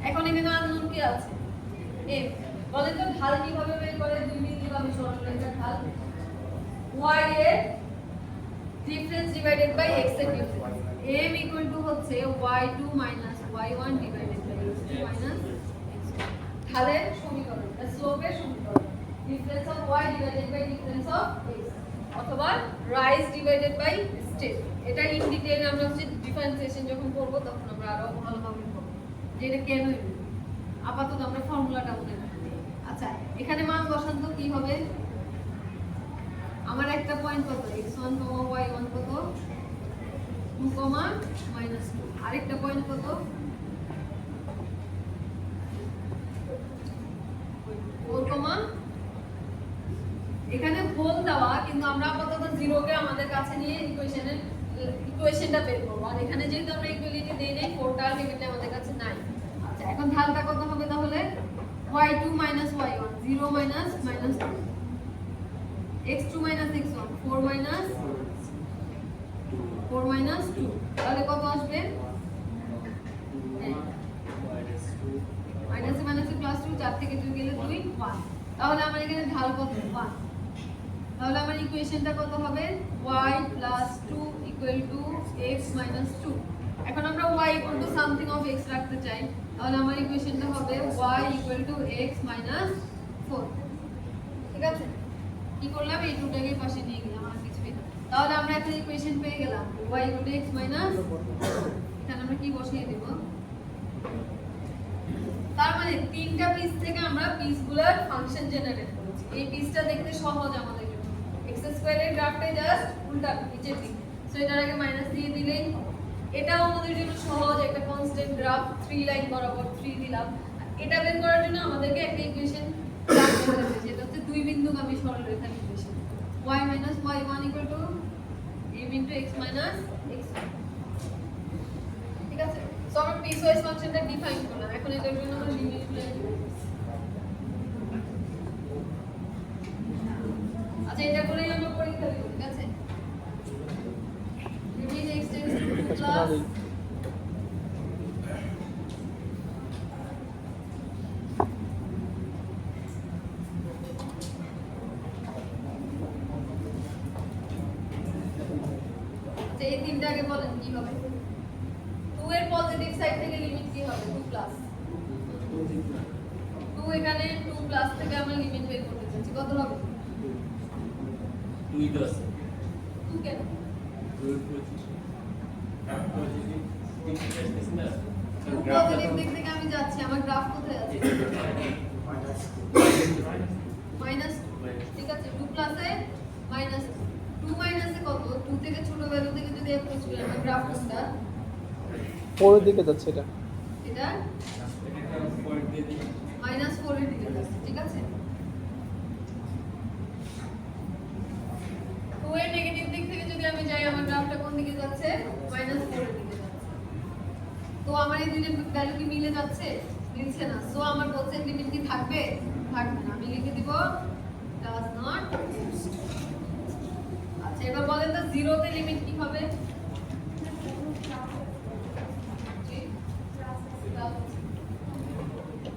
S1: এখন এখানে আননোন কি আছে m বলেন তো ঢাল কিভাবে বের করে দুই বিন্দু আমি সরলরেখার ঢাল y এর ডিফারেন্স ডিভাইডেড বাই x এর ডিফারেন্স m equal to হচ্ছে y2 minus y1 divided by x2 minus x1 ঢালের সমীকরণ স্লোপের সমীকরণ difference of y divided by difference of x অথবা রাইজ ডিভাইডেড বাই স্টেপ এটা ইন ডিটেইল আমরা হচ্ছে ডিফারেন্সিয়েশন যখন করব তখন আমরা আরো ভালোভাবে করব যে এটা কেন হইল আপাতত আমরা ফর্মুলাটা মনে রাখি আচ্ছা এখানে মান বসান তো কি হবে আমার একটা পয়েন্ট কত x1, y1 কত 2, -2 আরেকটা পয়েন্ট কত 4, এখানে হোল দেওয়া কিন্তু আমরা আপাতত 0 কে আমাদের কাছে নিয়ে ইকুয়েশনটা বের করব আর এখানে যেহেতু আমরা ইকুয়ালিটি দেই নাই 4টা আলটিমেটলি আমাদের কাছে নাই আচ্ছা এখন ঢালটা কত হবে তাহলে y2 y1 0 -2 x2 x1 4 2 তাহলে কত আসবে মাইনাস প্লাস 2 4 থেকে 2 গেলে 2 1 তাহলে আমার এখানে ঢাল কত 1 তাহলে আমার ইকুয়েশনটা কত হবে y + 2 x - 2 এখন আমরা y = সামথিং অফ x রাখতে চাই তাহলে আমার ইকুয়েশনটা হবে y = x - 4 ঠিক আছে কি করলাম এই দুটোকে পাশে নিয়ে গেলাম আর কিছুই না তাহলে আমরা একটা ইকুয়েশন পেয়ে গেলাম y = x - 4 এখানে আমরা কি বসিয়ে দেব তার মানে তিনটা পিস থেকে আমরা পিসগুলোর ফাংশন জেনারেট করেছি এই পিসটা দেখতে সহজ আমাদের জন্য x² এর গ্রাফে জাস্ট উল্টা নিচের দিকে সো এটার আগে মাইনাস দিয়ে দিলেই এটাও আমাদের জন্য সহজ একটা কনস্ট্যান্ট গ্রাফ 3 লাইন বরাবর 3 দিলাম এটা বের করার জন্য আমাদেরকে একটা ইকুয়েশন রাখতে হবে যেটা হচ্ছে দুই বিন্দুগামী সরলরেখার equation y - y1 m * x - x1 ঠিক আছে সো আমরা পিসওয়াইজ ফাংশনটা ডিফাইন করলাম এখন এটার জন্য আমরা লিমিটগুলো আচ্ছা এটা করেই আমরা পরীক্ষা দেব ঠিক আছে লিমিট x → 2 প্লাস এই তিনটা আগে বলেন কি হবে 2 এর পজিটিভ সাইড থেকে লিমিট কি হবে 2 প্লাস 2 এখানে 2 প্লাস থেকে আমরা লিমিট বের করতে চাচ্ছি কত হবে
S2: 2 10
S1: 2 কেন পজিটিভ দিক থেকে আমি যাচ্ছি আমার গ্রাফ কোথায় আছে মাইনাস ঠিক আছে 2 প্লাসে মাইনাস 2 মাইনাসে কত 2 থেকে ছোট ভ্যালু থেকে যদি অ্যাপ্রোচ করি আমরা গ্রাফ কোনটা
S3: পরের দিকে যাচ্ছে এটা
S1: এটা -4 এর দিকে যাচ্ছে ঠিক আছে 2 এর নেগেটিভ দিক থেকে যদি আমি যাই আমার গ্রাফটা কোন দিকে যাচ্ছে -4 এর দিকে যাচ্ছে তো আমার এই দুইটা ভ্যালু কি মিলে যাচ্ছে মিলছে না সো আমার বলছে লিমিট কি থাকবে থাকবে না আমি লিখে দিব ডাজ নট আচ্ছা এবার বলেন তো 0 তে লিমিট কি হবে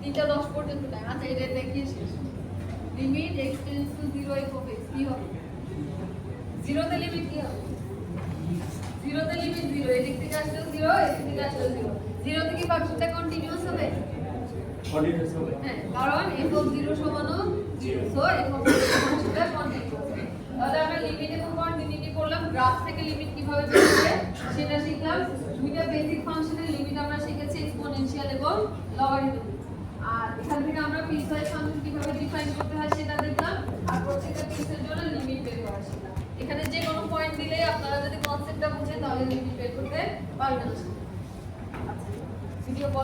S1: তিনটা 10 পর্যন্ত টাইম আচ্ছা এটা দেখিয়ে শেষ limit x → 0 f of x কি হবে 0 তে লিমিট কি হবে 0 তে লিমিট 0 এদিক থেকে আসলে 0 এদিক থেকে আসলে 0 0 থেকে ফাংশনটা কন্টিনিউয়াস হবে
S2: কন্টিনিউয়াস হবে
S1: হ্যাঁ কারণ f of 0 সমান 0 সো f of 0 ফাংশনটা কন্টিনিউয়াস তাহলে আমরা লিমিট এবং কন্টিনিউটি করলাম গ্রাফ থেকে লিমিট কিভাবে বের হবে সেটা শিখলাম দুইটা বেসিক ফাংশনের লিমিট আমরা শিখেছি এক্সপোনেনশিয়াল এবং লগারিদমিক আর এখান থেকে আমরা পিসওয়াইজ ফাংশন কিভাবে ডিফাইন করতে হয় সেটা দেখলাম আর প্রত্যেকটা পিসের জন্য লিমিট বের করা শিখলাম এখানে যে কোনো পয়েন্ট দিলেই আপনারা যদি কনসেপ্ট বুঝে তাহলে লিমিট বের করতে পারবেন না। আচ্ছা ভিডিও পজ